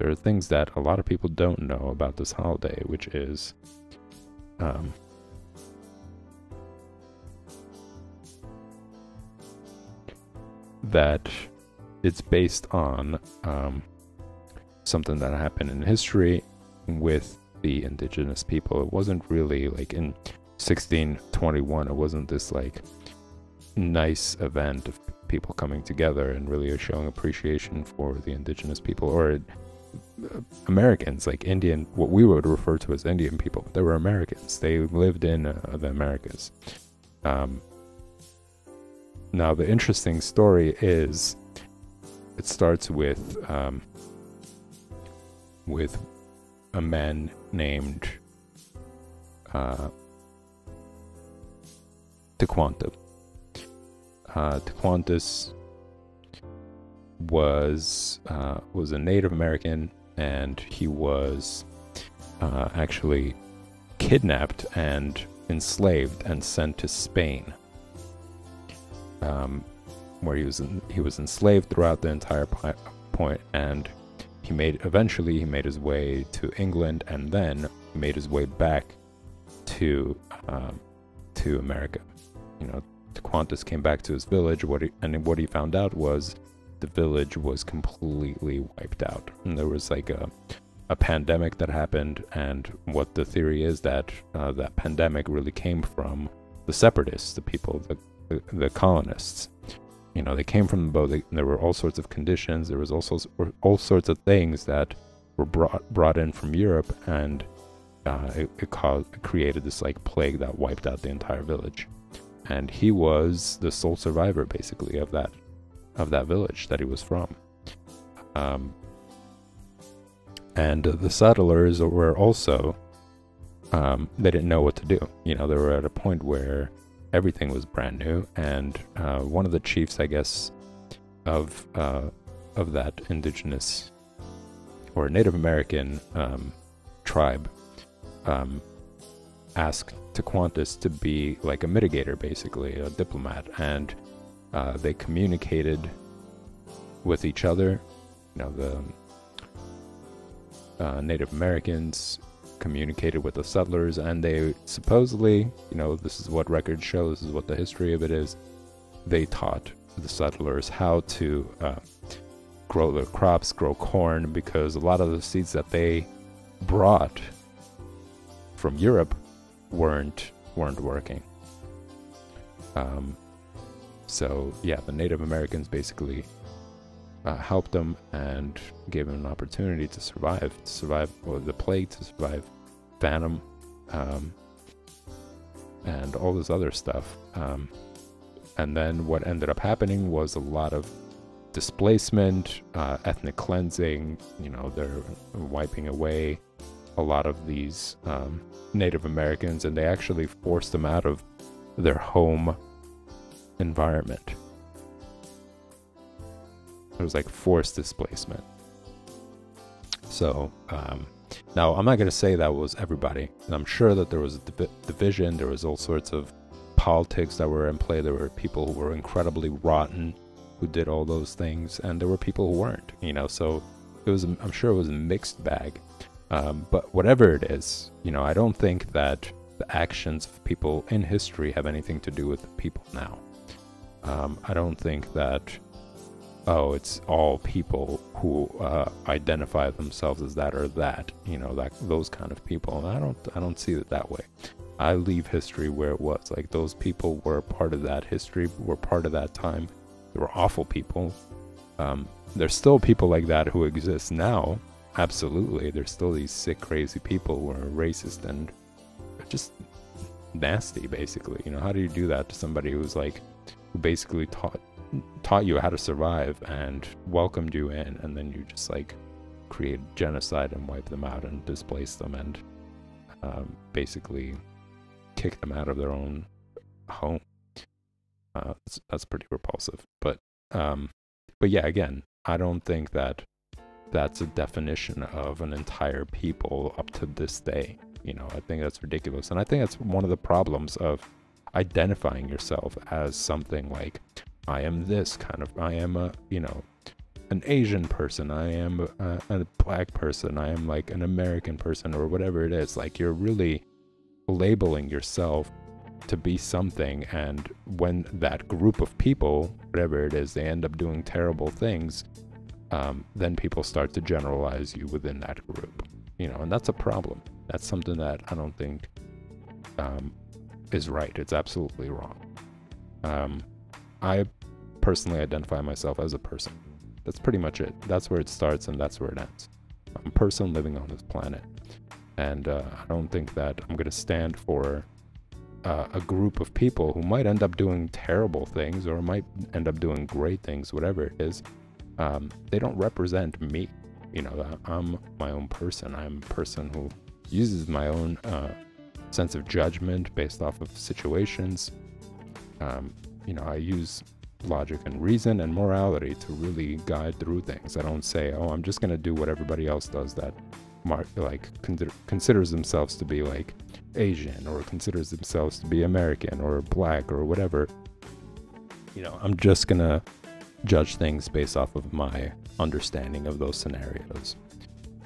are things that a lot of people don't know about this holiday, which is that it's based on something that happened in history with the indigenous people. It wasn't really like in 1621, it wasn't this like nice event of people coming together and really showing appreciation for the indigenous people or Americans, like Indian, what we would refer to as Indian people. They were Americans. They lived in the Americas. Now the interesting story is it starts with a man named Tequanta. Tequantus was a Native American, and he was actually kidnapped and enslaved and sent to Spain, where he was enslaved throughout the entire point, and eventually he made his way to England, and then he made his way back to America. You know, Tequantus came back to his village, what he found out was the village was completely wiped out, and there was like a pandemic that happened, and what the theory is that that pandemic really came from the separatists, the people, the colonists. You know, they came from the boat. There were all sorts of conditions. There was also all sorts of things that were brought in from Europe, and it created this like plague that wiped out the entire village. And he was the sole survivor, basically, of that village that he was from. And the settlers were also they didn't know what to do. You know, they were at a point where everything was brand new, and one of the chiefs, I guess, of that indigenous or Native American tribe asked Tequantus to be like a mitigator, basically a diplomat, and They communicated with each other. The Native Americans communicated with the settlers, and they supposedly, this is what record shows, this is what the history of it is, they taught the settlers how to grow their crops, grow corn, because a lot of the seeds that they brought from Europe weren't working. So yeah, the Native Americans basically helped them and gave them an opportunity to survive the plague, to survive famine, and all this other stuff. And then what ended up happening was a lot of displacement, ethnic cleansing. They're wiping away a lot of these Native Americans, and they actually forced them out of their home environment. It was like forced displacement. So now I'm not going to say that was everybody, and I'm sure that there was a division. There was all sorts of politics that were in play. There were people who were incredibly rotten who did all those things, and there were people who weren't, so it was, I'm sure it was a mixed bag. But whatever it is, I don't think that the actions of people in history have anything to do with the people now. I don't think that, it's all people who identify themselves as that or that, those kind of people. And I don't see it that way. I leave history where it was. Like, those people were part of that history, were part of that time. They were awful people. There's still people like that who exist now. Absolutely. There's still these sick, crazy people who are racist and just nasty, basically. How do you do that to somebody who's like, who basically taught you how to survive and welcomed you in, and then you just like create genocide and wipe them out and displace them and basically kick them out of their own home? That's pretty repulsive. But yeah, again, I don't think that that's a definition of an entire people up to this day. I think that's ridiculous. And I think that's one of the problems of identifying yourself as something like, I am this kind of, I am an Asian person, I am a black person, I am like an American person, or whatever it is. Like, you're really labeling yourself to be something, and when that group of people, whatever it is, they end up doing terrible things, then people start to generalize you within that group, and that's a problem. That's something that I don't think is right. It's absolutely wrong. I personally identify myself as a person. That's pretty much it. That's where it starts and that's where it ends. I'm a person living on this planet, and I don't think that I'm going to stand for a group of people who might end up doing terrible things or might end up doing great things, whatever it is. They don't represent me. I'm my own person. I'm a person who uses my own sense of judgment based off of situations. I use logic and reason and morality to really guide through things. I don't say, I'm just going to do what everybody else does that considers themselves to be like Asian, or considers themselves to be American or black or whatever. I'm just going to judge things based off of my understanding of those scenarios.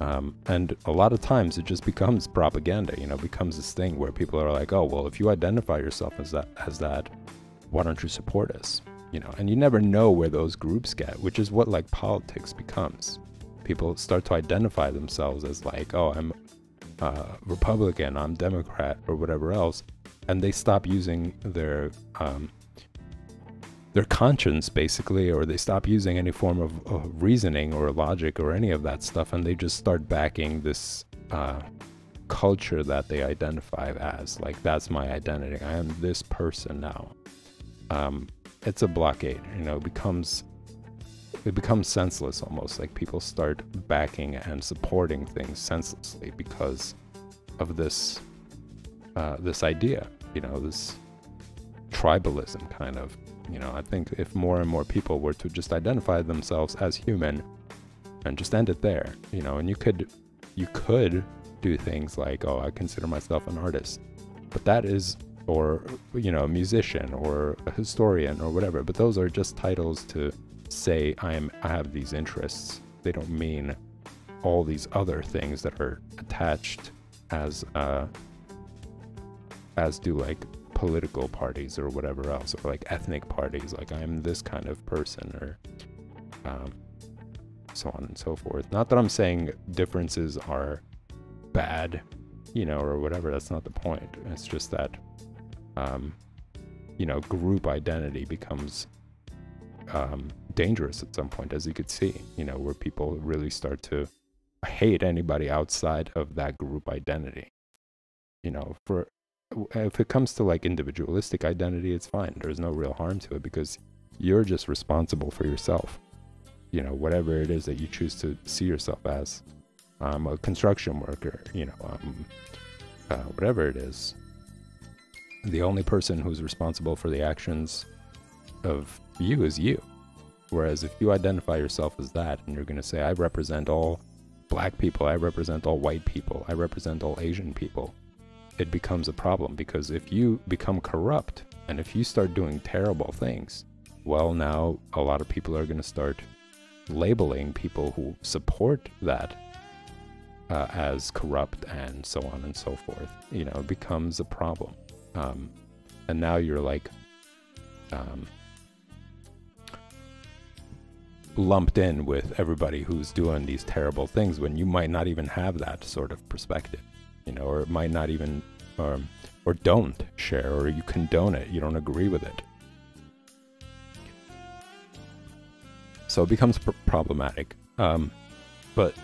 And a lot of times it just becomes propaganda, becomes this thing where people are like, oh, well, if you identify yourself as that, why don't you support us? And you never know where those groups get, which is what like politics becomes. People start to identify themselves as like, oh, I'm Republican, I'm Democrat, or whatever else, and they stop using their conscience, basically, or they stop using any form of reasoning or logic or any of that stuff, and they just start backing this culture that they identify as. Like, that's my identity. I am this person now. It's a blockade. It becomes senseless almost. Like, people start backing and supporting things senselessly because of this idea. This tribalism kind of. I think if more and more people were to just identify themselves as human and just end it there, and you could do things like, oh, I consider myself an artist, but that is or, you know, a musician or a historian or whatever. But those are just titles to say I have these interests. They don't mean all these other things that are attached as do like political parties or whatever else, or like ethnic parties, like I'm this kind of person, or so on and so forth. Not that I'm saying differences are bad, you know, or whatever. That's not the point. It's just that you know, group identity becomes dangerous at some point, as you could see, you know, where people really start to hate anybody outside of that group identity. You know, if it comes to like individualistic identity, it's fine. There's no real harm to it, because you're just responsible for yourself. You know, whatever it is that you choose to see yourself as. I'm a construction worker, you know, whatever it is. The only person who's responsible for the actions of you is you. Whereas if you identify yourself as that, and you're going to say, I represent all black people, I represent all white people, I represent all Asian people, it becomes a problem. Because if you become corrupt, and if you start doing terrible things, well, now a lot of people are going to start labeling people who support that as corrupt, and so on and so forth. You know, it becomes a problem. And now you're like lumped in with everybody who's doing these terrible things, when you might not even have that sort of perspective, you know, or it might not even, or don't share, or you condone it, you don't agree with it. So it becomes problematic. But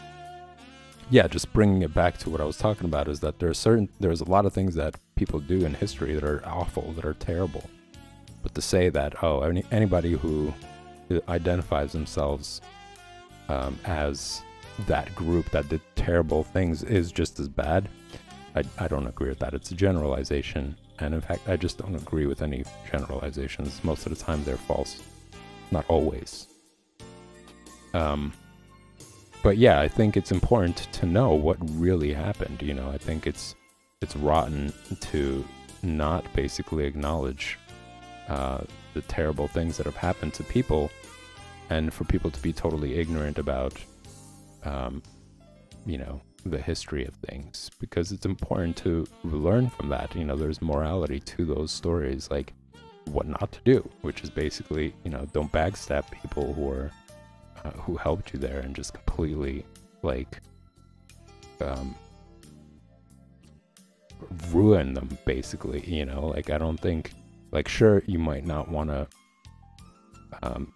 yeah, just bringing it back to what I was talking about, is that there's a lot of things that people do in history that are awful, that are terrible. But to say that, oh, anybody who identifies themselves as that group that did terrible things is just as bad, I don't agree with that. It's a generalization. And in fact, I just don't agree with any generalizations. Most of the time they're false. Not always. But yeah, I think it's important to know what really happened. You know, I think it's rotten to not basically acknowledge the terrible things that have happened to people, and for people to be totally ignorant about, you know, the history of things, because it's important to learn from that. You know, there's morality to those stories, like what not to do, which is basically, you know, don't backstab people who are who helped you there, and just completely like ruin them, basically. You know, like I don't think, like, sure, you might not want to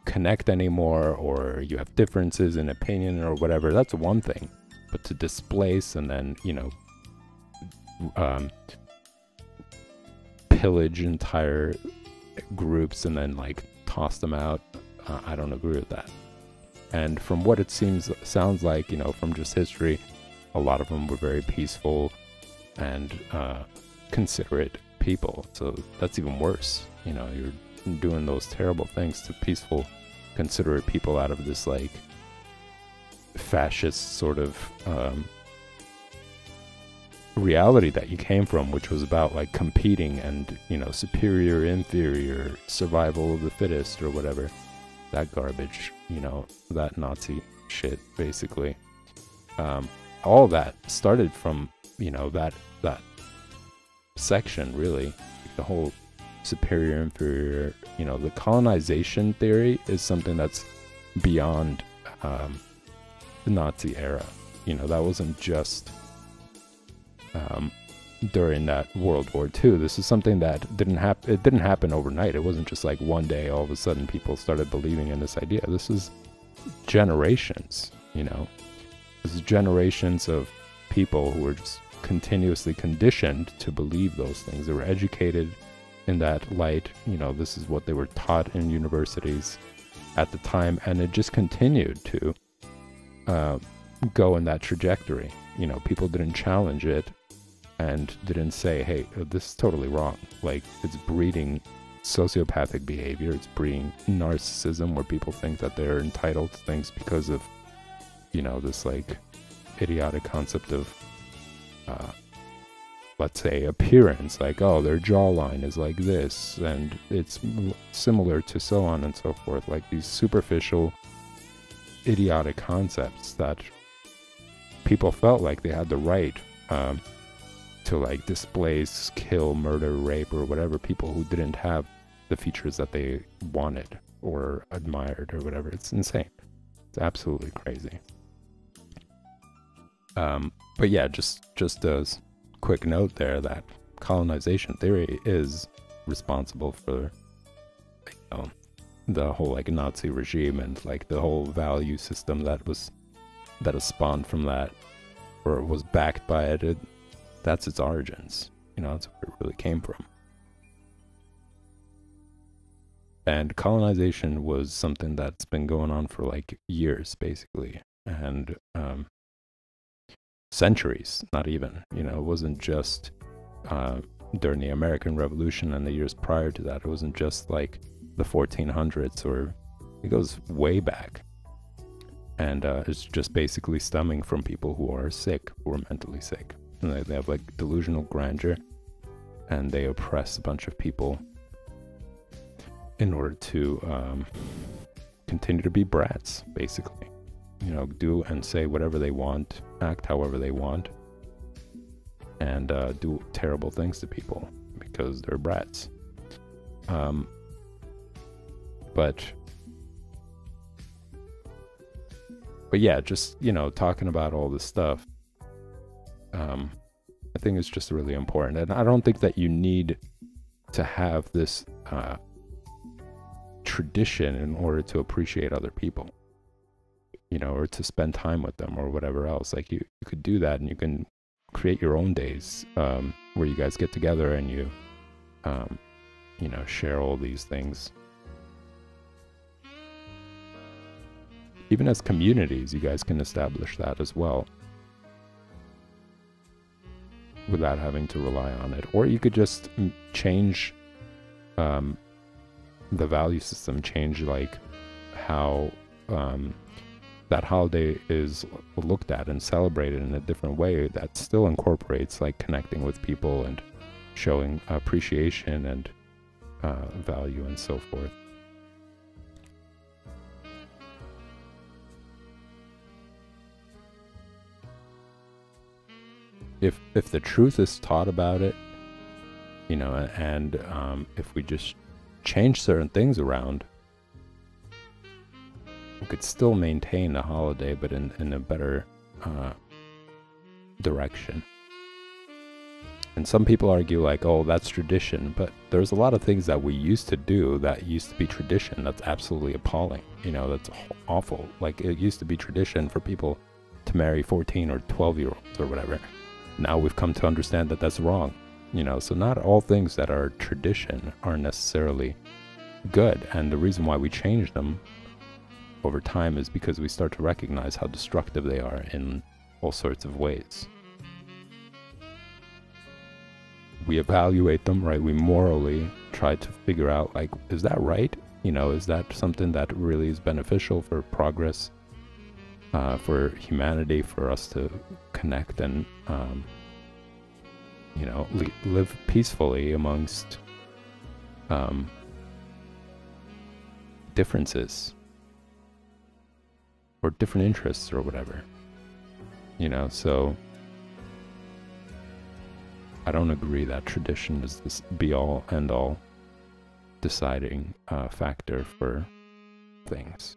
connect anymore, or you have differences in opinion or whatever, that's one thing. But to displace and then, you know, pillage entire groups and then like toss them out, I don't agree with that. And from what it sounds like, you know, from just history, a lot of them were very peaceful and considerate people. So that's even worse. You know, you're doing those terrible things to peaceful, considerate people out of this like fascist sort of reality that you came from, which was about like competing and, you know, superior, inferior, survival of the fittest or whatever. That garbage, you know, that Nazi shit, basically. All that started from, you know, that section, really. The whole superior, inferior, you know, the colonization theory is something that's beyond the Nazi era. You know, that wasn't just during that World War II. This is something that didn't happen. It didn't happen overnight. It wasn't just like one day all of a sudden people started believing in this idea. This is generations, you know. This is generations of people who were just continuously conditioned to believe those things. They were educated in that light. You know, this is what they were taught in universities at the time, and it just continued to go in that trajectory. You know, people didn't challenge it and didn't say, hey, this is totally wrong. Like, it's breeding sociopathic behavior. It's breeding narcissism, where people think that they're entitled to things because of, you know, this like idiotic concept of let's say, appearance, like, oh, their jawline is like this, and it's similar to so on and so forth, like these superficial, idiotic concepts that people felt like they had the right to like displace, kill, murder, rape, or whatever people who didn't have the features that they wanted or admired or whatever. It's insane. It's absolutely crazy. But yeah, just a quick note there that colonization theory is responsible for, you know, the whole like Nazi regime and like the whole value system that has spawned from that, or was backed by it. That's its origins. You know, that's where it really came from. And colonization was something that's been going on for like years, basically, and centuries, not even. You know, it wasn't just during the American Revolution and the years prior to that. It wasn't just like the 1400s, or it goes way back. And it's just basically stemming from people who are sick, who are mentally sick. And they have like delusional grandeur, and they oppress a bunch of people in order to continue to be brats, basically. You know, do and say whatever they want, act however they want, and do terrible things to people because they're brats. But yeah, just, you know, talking about all this stuff, I think it's just really important. And I don't think that you need to have this tradition in order to appreciate other people, you know, or to spend time with them or whatever else. Like you could do that, and you can create your own days where you guys get together and you know, share all these things. Even as communities, you guys can establish that as well, without having to rely on it. Or you could just change the value system, change like how that holiday is looked at and celebrated in a different way that still incorporates like connecting with people and showing appreciation and value and so forth. If the truth is taught about it, you know, and if we just change certain things around, we could still maintain a holiday, but in a better direction. And some people argue like, oh, that's tradition, but there's a lot of things that we used to do that used to be tradition that's absolutely appalling. You know, that's awful. Like, it used to be tradition for people to marry 14 or 12-year-olds or whatever. Now we've come to understand that that's wrong, you know. So not all things that are tradition are necessarily good, and the reason why we change them over time is because we start to recognize how destructive they are in all sorts of ways. We evaluate them, right? We morally try to figure out, like, is that right? You know, is that something that really is beneficial for progress, for humanity, for us to connect and, you know, live peacefully amongst differences or different interests or whatever, you know. So I don't agree that tradition is this be-all end-all deciding factor for things.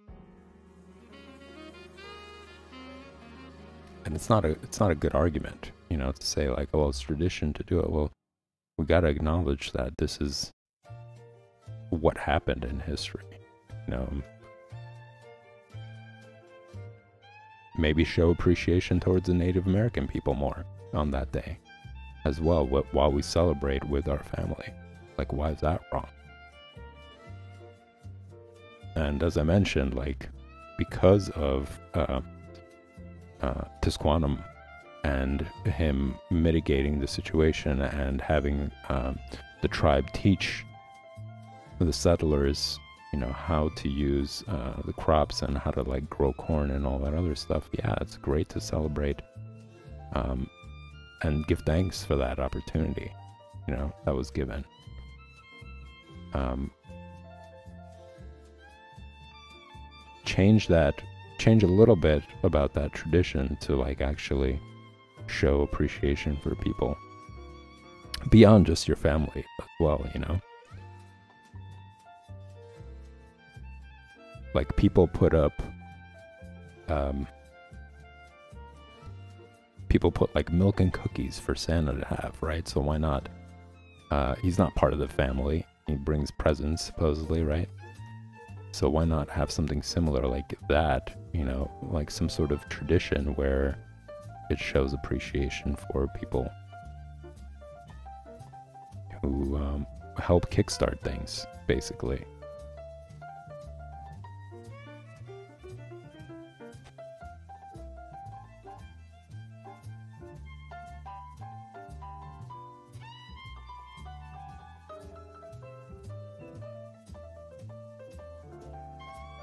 And it's not a good argument, you know, to say like, oh, well, it's tradition to do it. Well, we got to acknowledge that this is what happened in history, you know. Maybe show appreciation towards the Native American people more on that day as well, while we celebrate with our family. Like, why is that wrong? And as I mentioned, like, because of Tisquantum and him mitigating the situation and having the tribe teach the settlers, you know, how to use the crops and how to like grow corn and all that other stuff. Yeah, it's great to celebrate and give thanks for that opportunity, that was given. Change a little bit about that tradition to like actually show appreciation for people beyond just your family as well, like people put like milk and cookies for Santa to have, right? So why not? He's not part of the family. He brings presents supposedly, right? So why not have something similar like that, like some sort of tradition where it shows appreciation for people who help kickstart things, basically.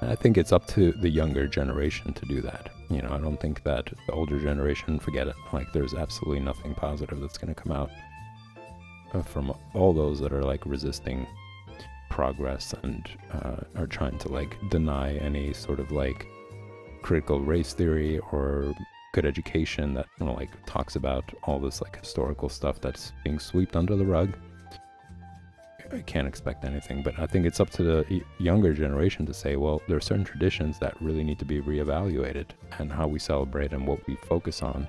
I think it's up to the younger generation to do that. I don't think that the older generation, forget it. Like, there's absolutely nothing positive that's going to come out from all those that are like resisting progress and are trying to like deny any sort of like critical race theory or good education that like talks about all this like historical stuff that's being swept under the rug. I can't expect anything, but I think it's up to the younger generation to say, well, there are certain traditions that really need to be reevaluated, and how we celebrate and what we focus on.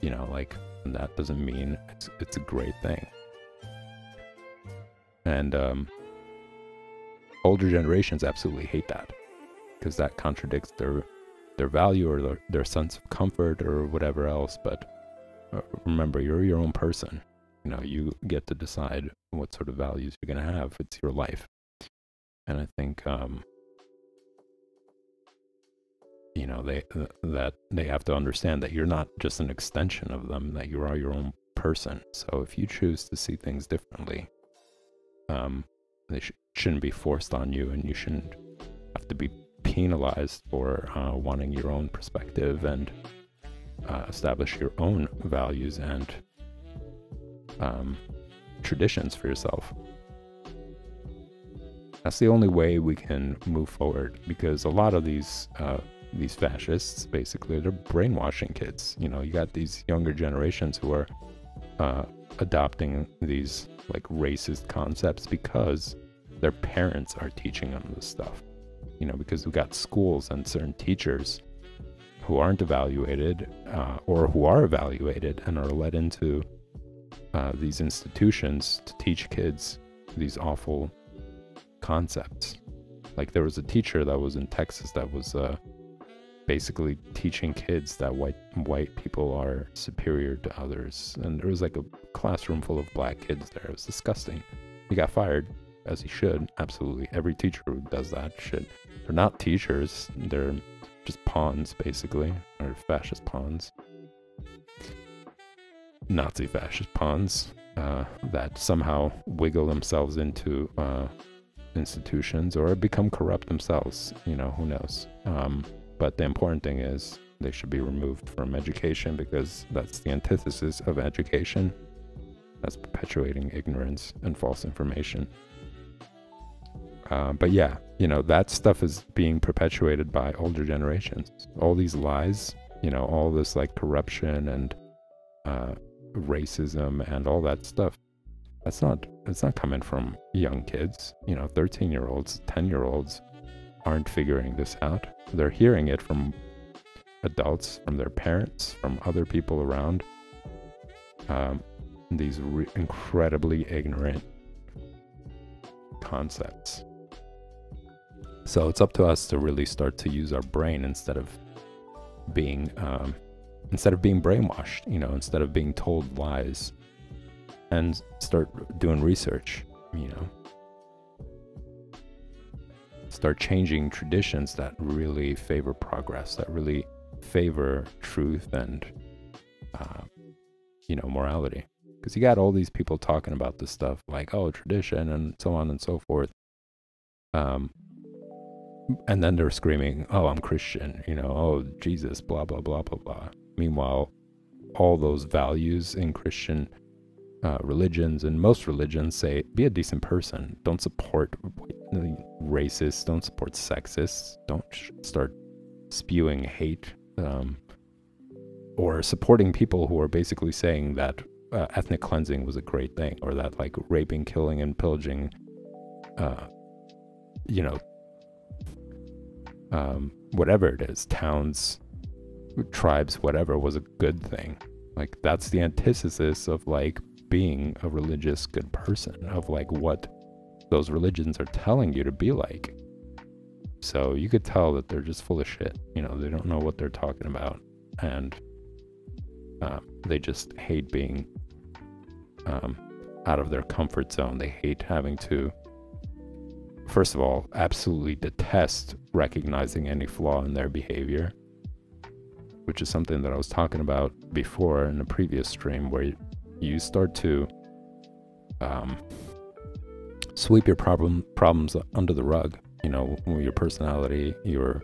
And that doesn't mean it's a great thing. And older generations absolutely hate that, because that contradicts their value or their sense of comfort or whatever else. But remember, you're your own person. You get to decide what sort of values you're going to have. It's your life. And I think, they have to understand that you're not just an extension of them, that you are your own person. So if you choose to see things differently, they shouldn't be forced on you, and you shouldn't have to be penalized for wanting your own perspective and establish your own values and traditions for yourself. That's the only way we can move forward, because a lot of these fascists, basically, they're brainwashing kids. You got these younger generations who are adopting these like racist concepts because their parents are teaching them this stuff. Because we got schools and certain teachers who aren't evaluated or who are evaluated and are led into these institutions to teach kids these awful concepts. Like, there was a teacher that was in Texas that was basically teaching kids that white people are superior to others, and there was like a classroom full of black kids there. It was disgusting. He got fired, as he should. Absolutely, every teacher who does that should. They're not teachers, they're just pawns, basically, or fascist pawns. Nazi fascist pawns that somehow wiggle themselves into institutions or become corrupt themselves. Who knows? But the important thing is they should be removed from education, because that's the antithesis of education. That's perpetuating ignorance and false information. But yeah, that stuff is being perpetuated by older generations. All these lies, all this like corruption and racism and all that stuff, it's not coming from young kids. 13-year-olds, 10-year-olds aren't figuring this out. They're hearing it from adults, from their parents, from other people around. These incredibly ignorant concepts. So it's up to us to really start to use our brain instead of being brainwashed, instead of being told lies, and start doing research, start changing traditions that really favor progress, that really favor truth and, morality. Because you got all these people talking about this stuff like, oh, tradition and so on and so forth. And then they're screaming, oh, I'm Christian, oh, Jesus, blah, blah, blah, blah, blah. Meanwhile, all those values in Christian religions, and most religions say, be a decent person. Don't support racists. Don't support sexists. Don't start spewing hate, or supporting people who are basically saying that ethnic cleansing was a great thing, or that like raping, killing, and pillaging, whatever it is, towns, tribes, whatever, was a good thing. Like, that's the antithesis of like being a religious good person, of like what those religions are telling you to be like. So you could tell that they're just full of shit. They don't know what they're talking about, and they just hate being out of their comfort zone. They hate having to, first of all, absolutely detest recognizing any flaw in their behavior, which is something that I was talking about before in a previous stream, where you start to sweep your problems under the rug. Your personality, or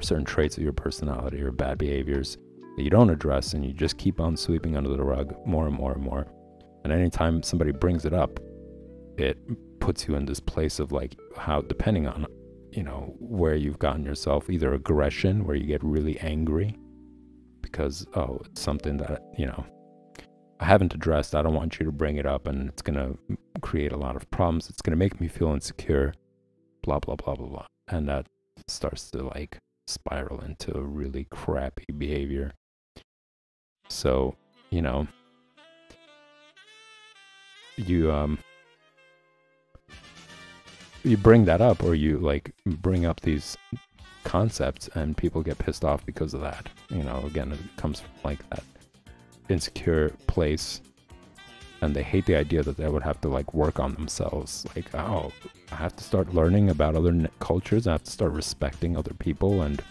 certain traits of your personality, or bad behaviors that you don't address, and you just keep on sweeping under the rug more and more and more. And anytime somebody brings it up, it puts you in this place of like, how, depending on where you've gotten yourself, either aggression, where you get really angry because it's something that I haven't addressed, I don't want you to bring it up, and it's gonna create a lot of problems, it's gonna make me feel insecure, blah blah blah blah blah, and that starts to like spiral into really crappy behavior. So you bring that up, or you like bring up these concepts, and people get pissed off because of that. Again, it comes from like that insecure place, and they hate the idea that they would have to like work on themselves. Like, oh, I have to start learning about other cultures, I have to start respecting other people, and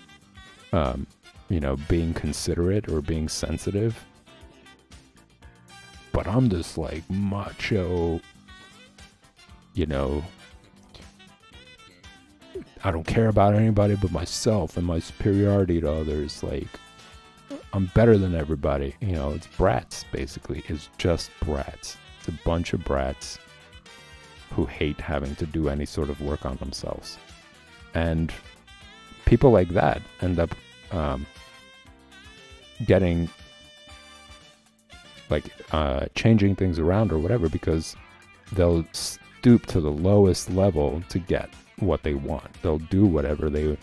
being considerate or being sensitive. But I'm this like macho, I don't care about anybody but myself and my superiority to others. Like, I'm better than everybody. It's brats, basically. It's just brats. It's a bunch of brats who hate having to do any sort of work on themselves. And people like that end up getting, like, changing things around or whatever, because they'll stoop to the lowest level to get what they want. They'll do whatever they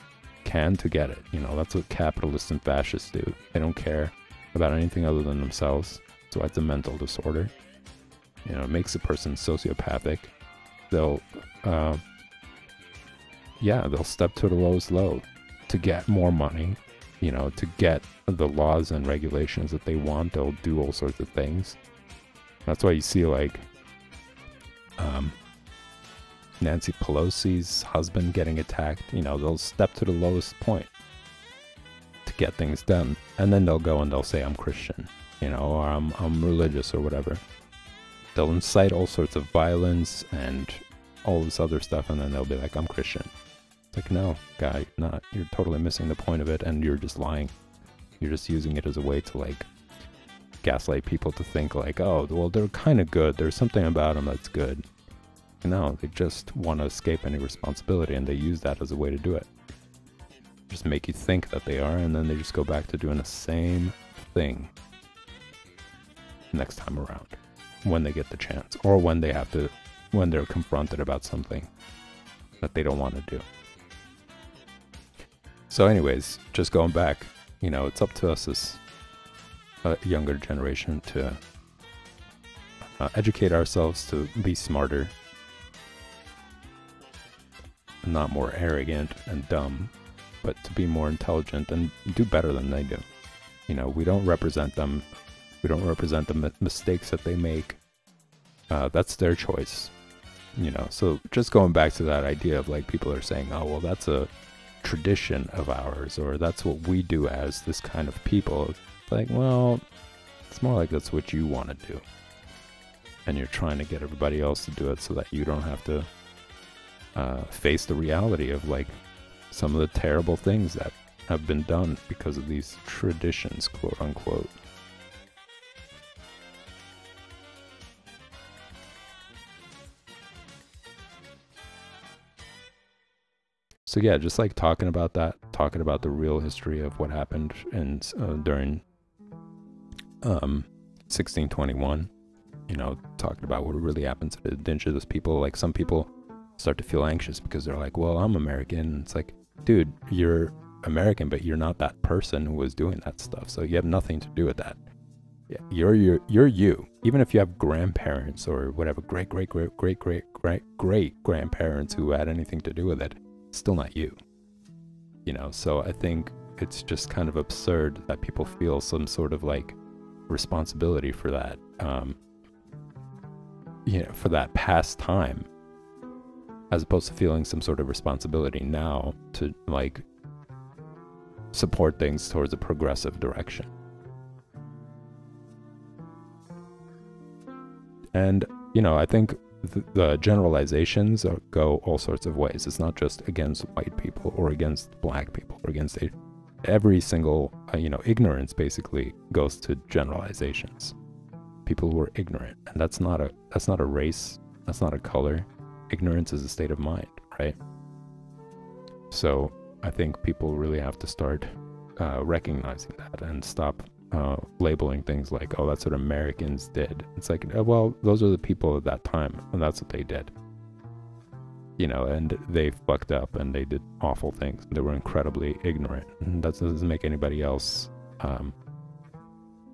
can to get it. That's what capitalists and fascists do. They don't care about anything other than themselves. So it's a mental disorder. It makes a person sociopathic. They'll step to the lowest low to get more money, to get the laws and regulations that they want. They'll do all sorts of things. That's why you see like Nancy Pelosi's husband getting attacked. They'll step to the lowest point to get things done, and then they'll go and they'll say, I'm Christian, or I'm religious or whatever. They'll incite all sorts of violence and all this other stuff, and then they'll be like, I'm Christian. It's like, no, guy, you're not. You're totally missing the point of it, and you're just lying. You're just using it as a way to like gaslight people to think like, oh, well, they're kind of good. There's something about them that's good. No, they just want to escape any responsibility, and they use that as a way to do it. Just make you think that they are, and then they just go back to doing the same thing next time around, when they get the chance, or when they're confronted about something that they don't want to do. So anyways, just going back, it's up to us as a younger generation to educate ourselves, to be smarter, not more arrogant and dumb, but to be more intelligent and do better than they do. We don't represent them. We don't represent the mistakes that they make. That's their choice. So just going back to that idea of like, people are saying, oh, well, that's a tradition of ours, or that's what we do as this kind of people. It's like, well, it's more like that's what you want to do. And you're trying to get everybody else to do it so that you don't have to face the reality of like some of the terrible things that have been done because of these traditions, quote unquote. So yeah, just like talking about that, talking about the real history of what happened during 1621, you know, talking about what really happened to the indigenous people. Like some people start to feel anxious because they're like, well, I'm American. And it's like, dude, you're American, but you're not that person who was doing that stuff. So you have nothing to do with that. Yeah, you're you. Even if you have grandparents or whatever, great grandparents who had anything to do with it, it's still not you. You know, so I think it's just kind of absurd that people feel some sort of like responsibility for that, you know, for that past time, as opposed to feeling some sort of responsibility now to like support things towards a progressive direction. And, you know, I think the generalizations go all sorts of ways. It's not just against white people or against black people or against every single, you know, ignorance basically goes to generalizations. People who are ignorant, and that's not a race, that's not a color. Ignorance is a state of mind, right? So I think people really have to start recognizing that and stop labeling things like, oh, that's what Americans did. It's like, well, those are the people at that time, and that's what they did. You know, and they fucked up and they did awful things. They were incredibly ignorant. And that doesn't make anybody else, you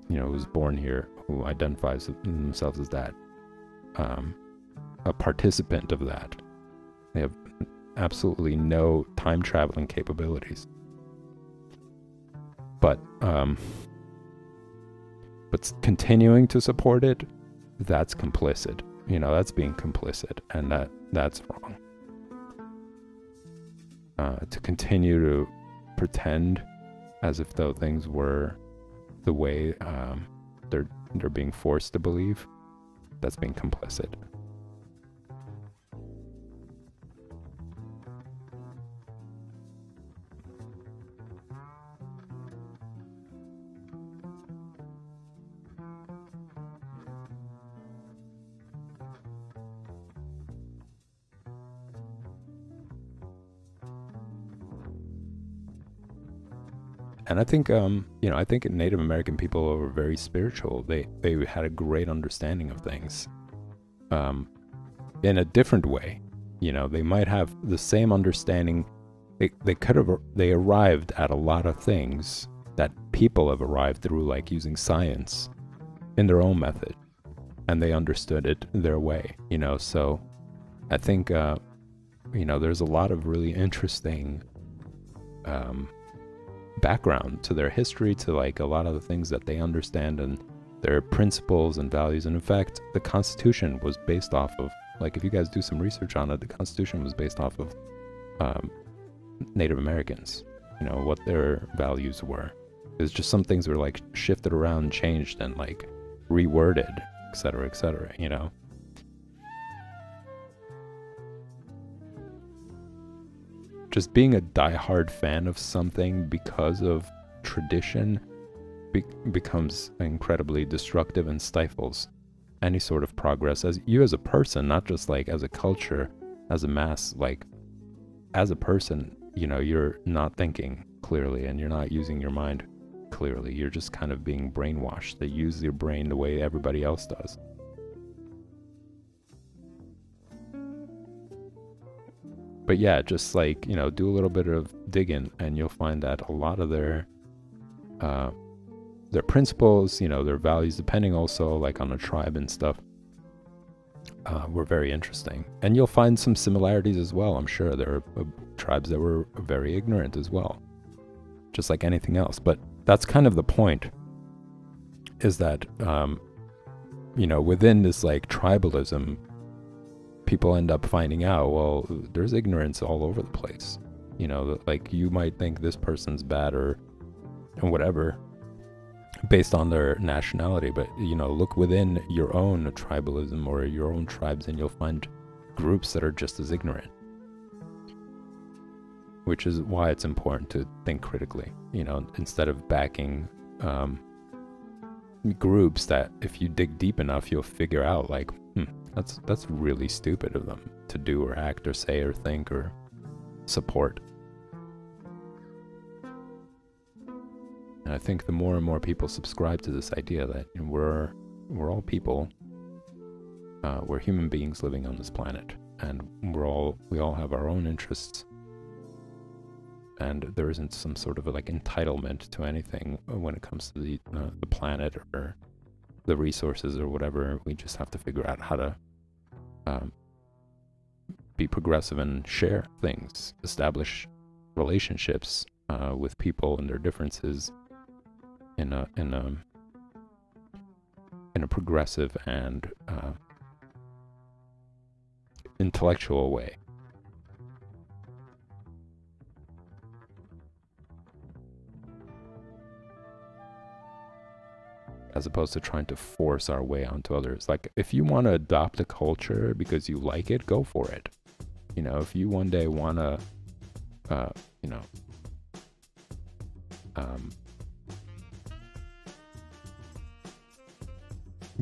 know, who's born here, who identifies themselves as that, a participant of that. They have absolutely no time traveling capabilities. But continuing to support it, that's complicit. You know, that's being complicit, and that's wrong. To continue to pretend as if though things were the way they're being forced to believe, that's being complicit. And I think, you know, I think Native American people were very spiritual. They had a great understanding of things, in a different way. You know, they might have the same understanding. They arrived at a lot of things that people have arrived through, like using science in their own method, and they understood it their way. You know, so I think, you know, there's a lot of really interesting, background to their history, to like a lot of the things that they understand and their principles and values. And in fact, the Constitution was based off of, like, if you guys do some research on it, the Constitution was based off of Native Americans, you know, what their values were. It's just some things were like shifted around, changed, and like reworded, etc., you know. Just being a diehard fan of something because of tradition becomes incredibly destructive and stifles any sort of progress as you as a person, not just like as a culture, as a mass. Like as a person, you know, you're not thinking clearly and you're not using your mind clearly. You're just kind of being brainwashed to use your brain the way everybody else does. But yeah, just like, you know, do a little bit of digging and you'll find that a lot of their principles, you know, their values, depending also like on the tribe and stuff, were very interesting. And you'll find some similarities as well. I'm sure there are tribes that were very ignorant as well, just like anything else. But that's kind of the point, is that, you know, within this like tribalism, people end up finding out, well, there's ignorance all over the place. You know, like you might think this person's bad or whatever based on their nationality, but, you know, look within your own tribalism or your own tribes and you'll find groups that are just as ignorant. Which is why it's important to think critically, you know, instead of backing groups that if you dig deep enough, you'll figure out like, that's really stupid of them to do or act or say or think or support. And I think the more and more people subscribe to this idea that we're all people, we're human beings living on this planet, and we all have our own interests, and there isn't some sort of like entitlement to anything when it comes to the planet or the resources or whatever. We just have to figure out how to be progressive and share things, establish relationships with people and their differences in a progressive and intellectual way. As opposed to trying to force our way onto others. Like, if you want to adopt a culture because you like it, go for it. You know, if you one day want to, you know,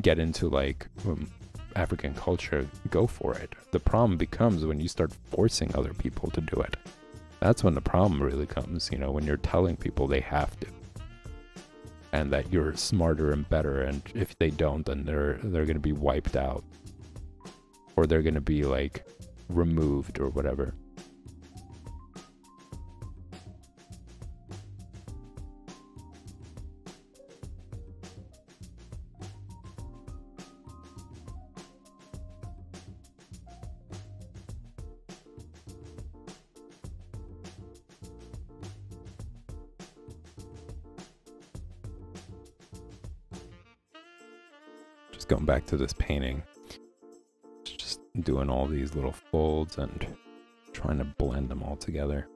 get into like African culture, go for it. The problem becomes when you start forcing other people to do it. That's when the problem really comes, you know, when you're telling people they have to, and that you're smarter and better, and if they don't, then they're going to be wiped out, or they're going to be like removed or whatever. Going back to this painting, just doing all these little folds and trying to blend them all together.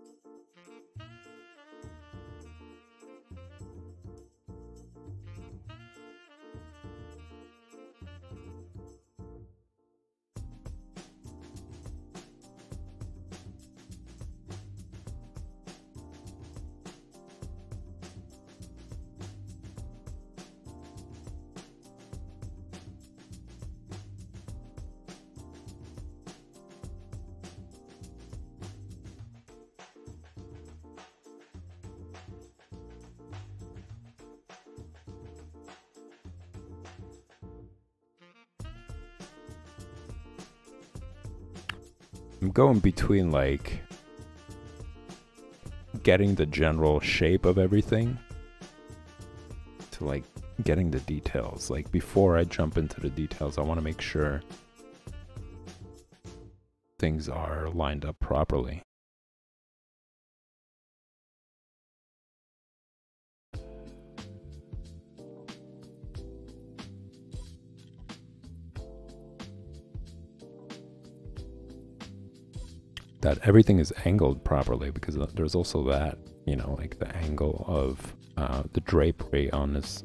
I'm going between like getting the general shape of everything to like getting the details. Like, before I jump into the details, I want to make sure things are lined up properly. That everything is angled properly, because there's also that, you know, like the angle of the drapery on his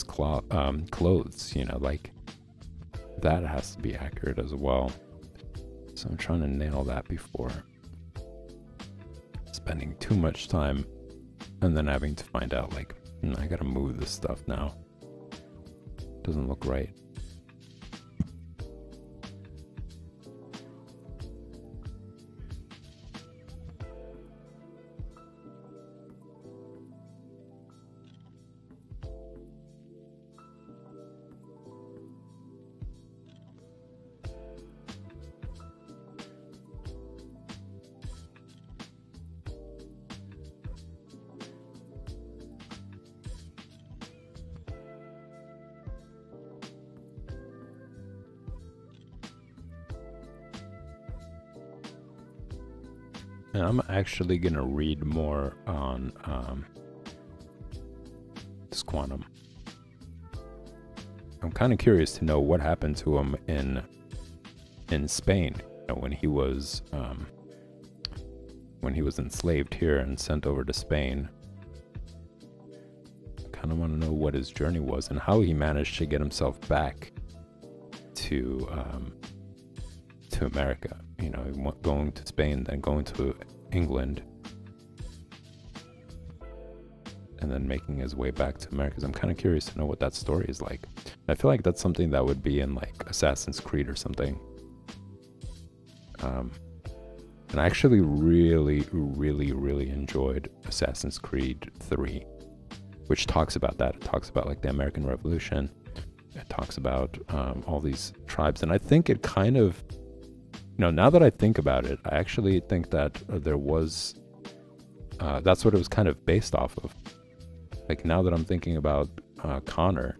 clothes, you know, like that has to be accurate as well. So I'm trying to nail that before spending too much time and then having to find out like, I gotta move this stuff now. Doesn't look right. And I'm actually going to read more on this Quantum. I'm kind of curious to know what happened to him in Spain, you know, when he was enslaved here and sent over to Spain. I kind of want to know what his journey was and how he managed to get himself back to America. You know, going to Spain, then going to England, and then making his way back to America. I'm kind of curious to know what that story is like. I feel like that's something that would be in like Assassin's Creed or something. And I actually really, really, really enjoyed Assassin's Creed 3, which talks about that. It talks about like the American Revolution. It talks about all these tribes. And I think it kind of, now that I think about it, I actually think that there was, that's what it was kind of based off of. Like now that I'm thinking about Connor,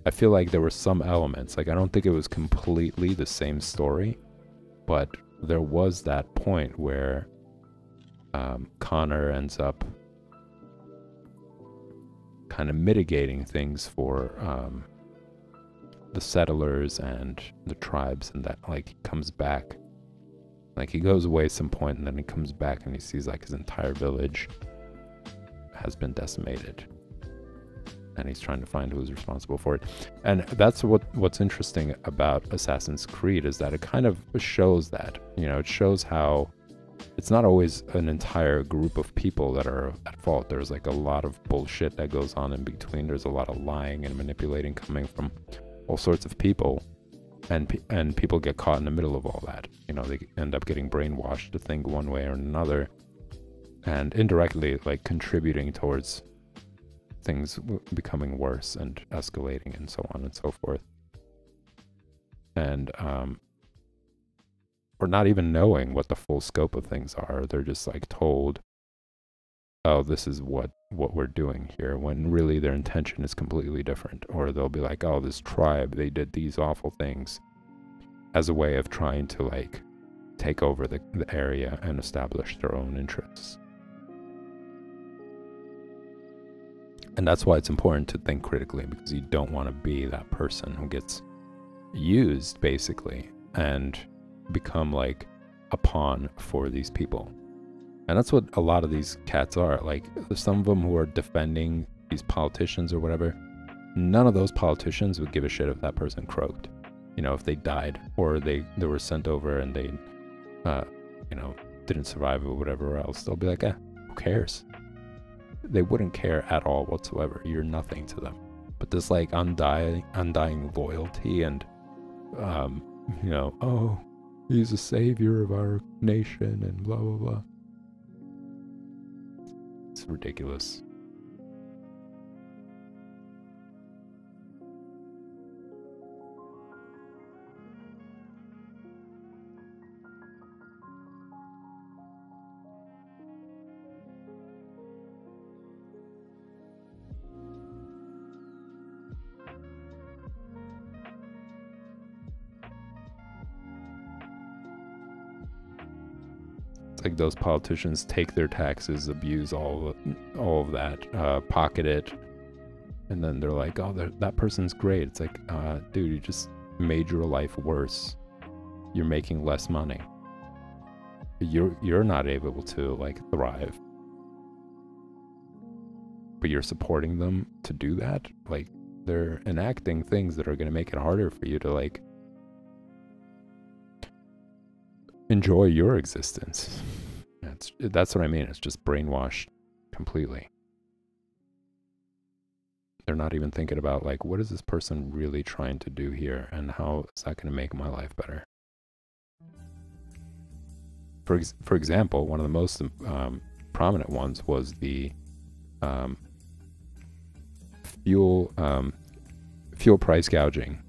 I feel like there were some elements, like I don't think it was completely the same story, but there was that point where Connor ends up kind of mitigating things for the settlers and the tribes, and that like he comes back, like he goes away some point and then he comes back and he sees like his entire village has been decimated. And he's trying to find who's responsible for it. And that's what's interesting about Assassin's Creed, is that it kind of shows that, it shows how it's not always an entire group of people that are at fault. There's like a lot of bullshit that goes on in between. There's a lot of lying and manipulating coming from all sorts of people, and people get caught in the middle of all that. They end up getting brainwashed to think one way or another, and indirectly like contributing towards things becoming worse and escalating and so on and so forth. And or not even knowing what the full scope of things are. They're just like told, oh, this is what we're doing here, when really their intention is completely different. Or they'll be like, oh, this tribe, they did these awful things, as a way of trying to like take over the area and establish their own interests. And that's why it's important to think critically, because you don't want to be that person who gets used, basically, and become like a pawn for these people. And that's what a lot of these cats are. Like, there's some of them who are defending these politicians or whatever. None of those politicians would give a shit if that person croaked. If they died, or they were sent over and they, didn't survive or whatever else. They'll be like, who cares? They wouldn't care at all whatsoever. You're nothing to them. But this like undying loyalty and, oh, he's a savior of our nation and blah, blah, blah. It's ridiculous. Like those politicians take their taxes, abuse all of that, pocket it, and then they're like, oh, that person's great. It's like, dude, you just made your life worse. You're making less money. You're not able to like thrive, but you're supporting them to do that. Like, they're enacting things that are going to make it harder for you to like enjoy your existence. That's what I mean. It's just brainwashed completely. They're not even thinking about like, what is this person really trying to do here, and how is that going to make my life better? For example, one of the most prominent ones was the fuel price gouging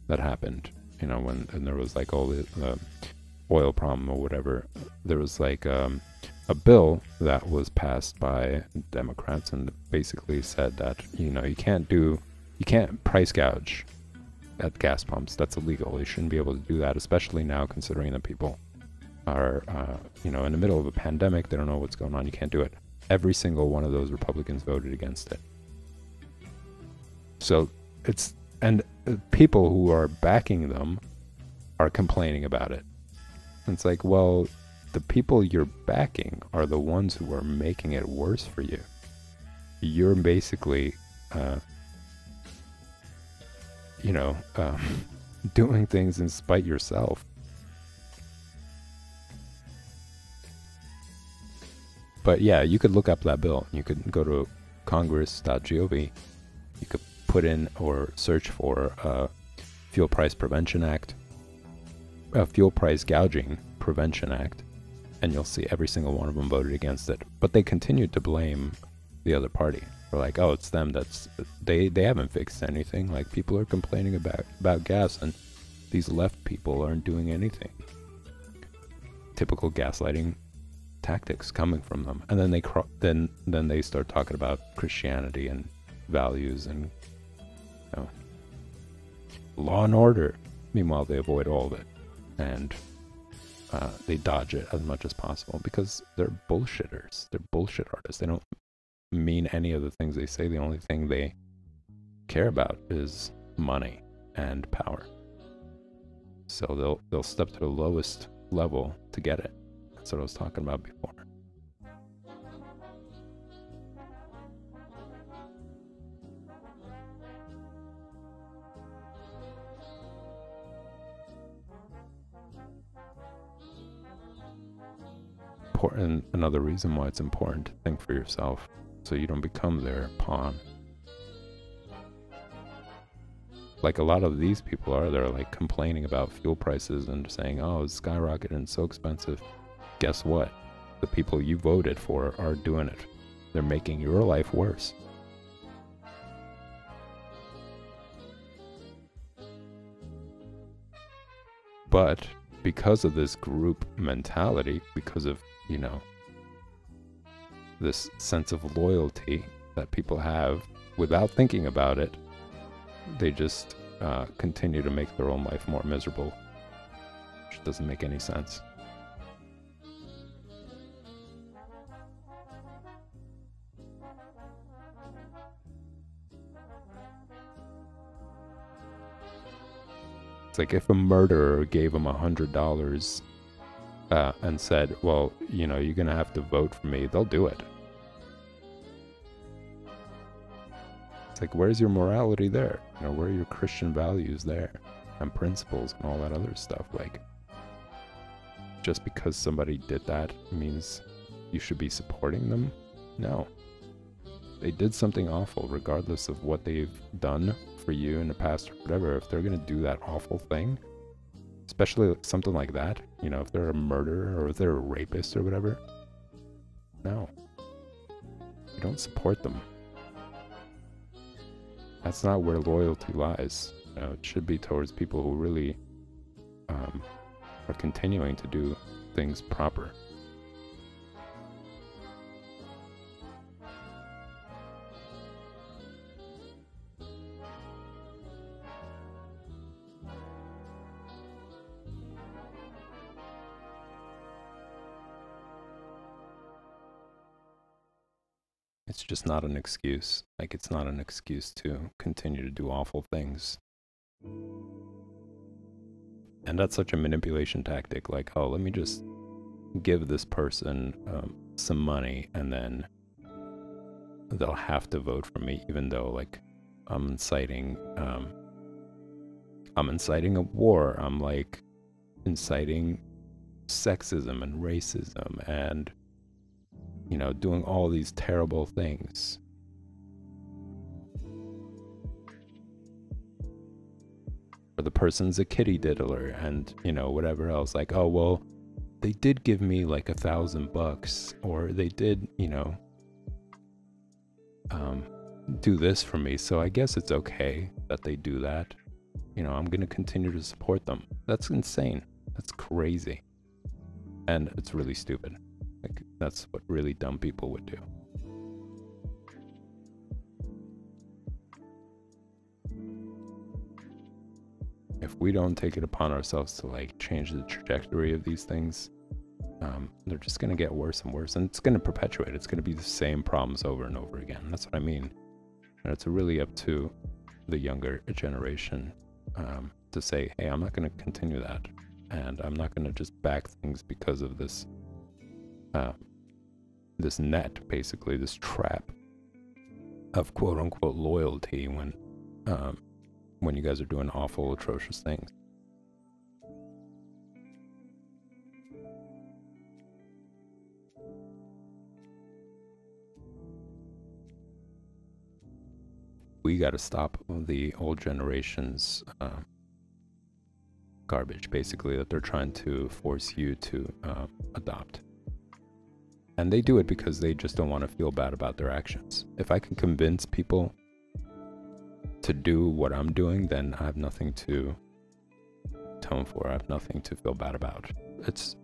that happened. When there was like all the oil problem or whatever. There was like a bill that was passed by Democrats, and basically said that you can't price gouge at gas pumps. That's illegal. You shouldn't be able to do that, especially now, considering that people are in the middle of a pandemic. They don't know what's going on. You can't do it. Every single one of those Republicans voted against it. So people who are backing them are complaining about it. It's like, well, the people you're backing are the ones who are making it worse for you. You're basically, doing things in spite yourself. But yeah, you could look up that bill. You could go to congress.gov. You could put in or search for Fuel Price Prevention Act. Fuel Price Gouging Prevention Act, and you'll see every single one of them voted against it. But they continued to blame the other party. They're like, oh, it's them. They haven't fixed anything. Like, people are complaining about gas, and these left people aren't doing anything. Typical gaslighting tactics coming from them. And then then they start talking about Christianity and values and, you know, law and order. Meanwhile, they avoid all of it, and they dodge it as much as possible because they're bullshitters. They're bullshit artists. They don't mean any of the things they say. The only thing they care about is money and power. So they'll step to the lowest level to get it. That's what I was talking about before. And another reason why it's important to think for yourself, so you don't become their pawn. Like, a lot of these people they're like complaining about fuel prices and saying, oh, it's skyrocketed and so expensive. Guess what? The people you voted for are doing it. They're making your life worse. But because of this group mentality, because of, you know, this sense of loyalty that people have without thinking about it, they just continue to make their own life more miserable, which doesn't make any sense. It's like if a murderer gave him $100 and said, well, you know, you're gonna have to vote for me, they'll do it. It's like, where's your morality there? You know, where are your Christian values there and principles and all that other stuff? Like, just because somebody did that means you should be supporting them? No. They did something awful, regardless of what they've done for you in the past or whatever. If they're gonna do that awful thing, especially something like that, you know, if they're a murderer or if they're a rapist or whatever, no, you don't support them. That's not where loyalty lies. You know, it should be towards people who really are continuing to do things proper. It's just not an excuse. Like, it's not an excuse to continue to do awful things. And that's such a manipulation tactic. Like, oh, let me just give this person some money and then they'll have to vote for me, even though, like, I'm inciting a war. I'm, like, inciting sexism and racism and, you know, doing all these terrible things. Or the person's a kitty diddler and, you know, whatever else. Like, oh, well, they did give me like $1,000, or they did, you know, do this for me, so I guess it's okay that they do that. You know, I'm gonna continue to support them. That's insane. That's crazy. And it's really stupid. Like, that's what really dumb people would do. If we don't take it upon ourselves to, like, change the trajectory of these things, they're just going to get worse and worse, and it's going to perpetuate. It's going to be the same problems over and over again. That's what I mean. And it's really up to the younger generation to say, hey, I'm not going to continue that, and I'm not going to just back things because of this this net, basically, this trap of quote-unquote loyalty when you guys are doing awful, atrocious things. We got to stop the old generation's garbage, basically, that they're trying to force you to adopt. And they do it because they just don't want to feel bad about their actions. If I can convince people to do what I'm doing, then I have nothing to atone for. I have nothing to feel bad about. It's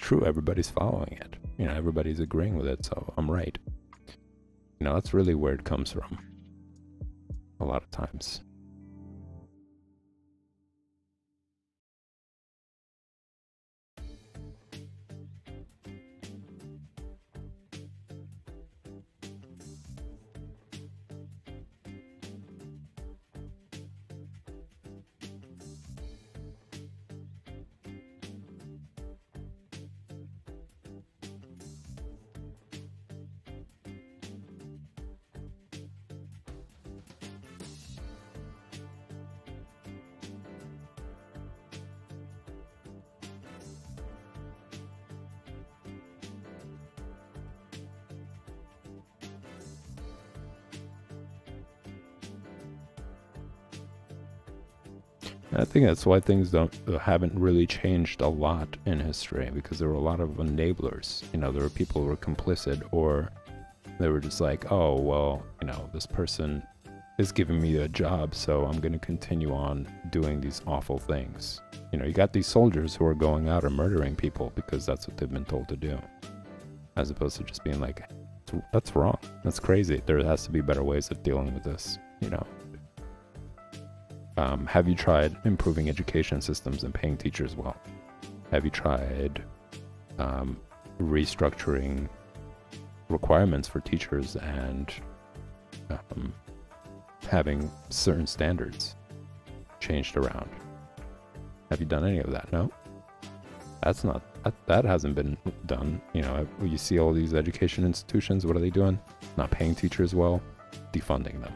true. Everybody's following it. You know, everybody's agreeing with it, so I'm right. You know, that's really where it comes from. A lot of times. I think that's why things haven't really changed a lot in history, because there were a lot of enablers. You know, there were people who were complicit, or they were just like, oh, well, you know, this person is giving me a job, so I'm going to continue on doing these awful things. You know, you got these soldiers who are going out and murdering people because that's what they've been told to do, as opposed to just being like, that's wrong, that's crazy, there has to be better ways of dealing with this, you know. Have you tried improving education systems and paying teachers well? Have you tried restructuring requirements for teachers and having certain standards changed around? Have you done any of that? No? That's not, that hasn't been done. You know, you see all these education institutions, what are they doing? Not paying teachers well, defunding them,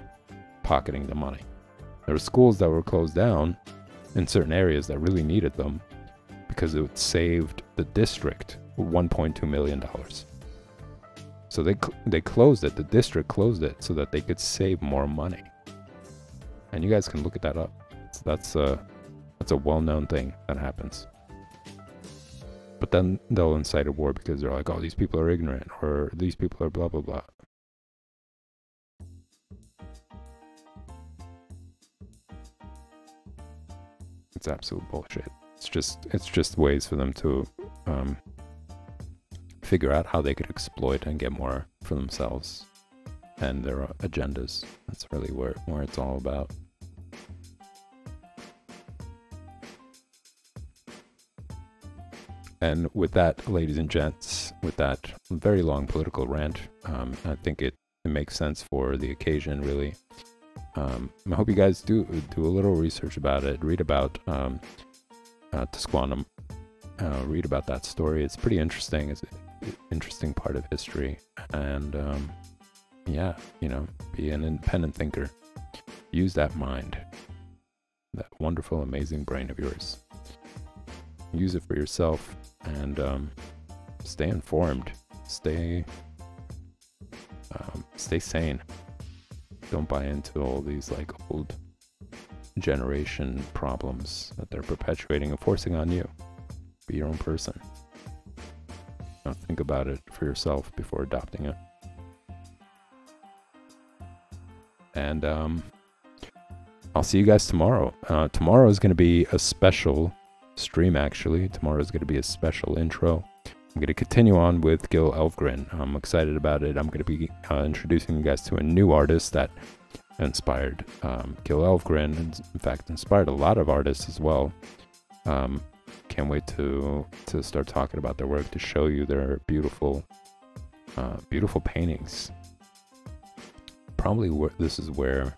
pocketing the money. There were schools that were closed down in certain areas that really needed them because it saved the district $1.2 million. So they closed it, the district closed it so that they could save more money. And you guys can look at that up. So that's a well-known thing that happens. But then they'll incite a war because they're like, oh, these people are ignorant, or these people are blah, blah, blah. It's absolute bullshit. It's just ways for them to figure out how they could exploit and get more for themselves and their agendas. That's really where it's all about. And with that, ladies and gents, with that very long political rant, I think it makes sense for the occasion, really. I hope you guys do a little research about it, read about Tisquantum, read about that story. It's pretty interesting. It's an interesting part of history. And yeah, you know, be an independent thinker. Use that mind, that wonderful, amazing brain of yours. Use it for yourself, and stay informed. Stay sane. Don't buy into all these like old generation problems that they're perpetuating and forcing on you. Be your own person. Now think about it for yourself before adopting it. And I'll see you guys tomorrow. Tomorrow is going to be a special stream, actually. Tomorrow is going to be a special intro. I'm going to continue on with Gil Elfgren. I'm excited about it. I'm going to be introducing you guys to a new artist that inspired Gil Elfgren, and in fact inspired a lot of artists as well. Can't wait to start talking about their work, to show you their beautiful paintings. Probably this is where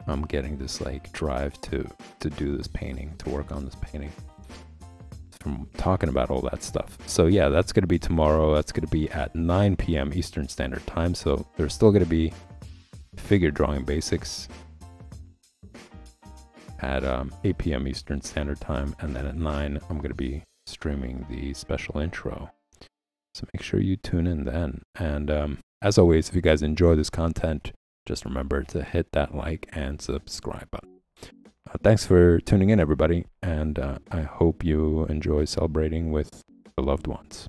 I'm getting this like drive to do this painting, to work on this painting, from talking about all that stuff. So yeah, that's going to be tomorrow. That's going to be at 9 p.m. Eastern Standard Time. So there's still going to be figure drawing basics at 8 p.m. Eastern Standard Time, and then at 9 I'm going to be streaming the special intro. So make sure you tune in then. And as always, if you guys enjoy this content, just remember to hit that like and subscribe button. thanks for tuning in, everybody, and I hope you enjoy celebrating with your loved ones.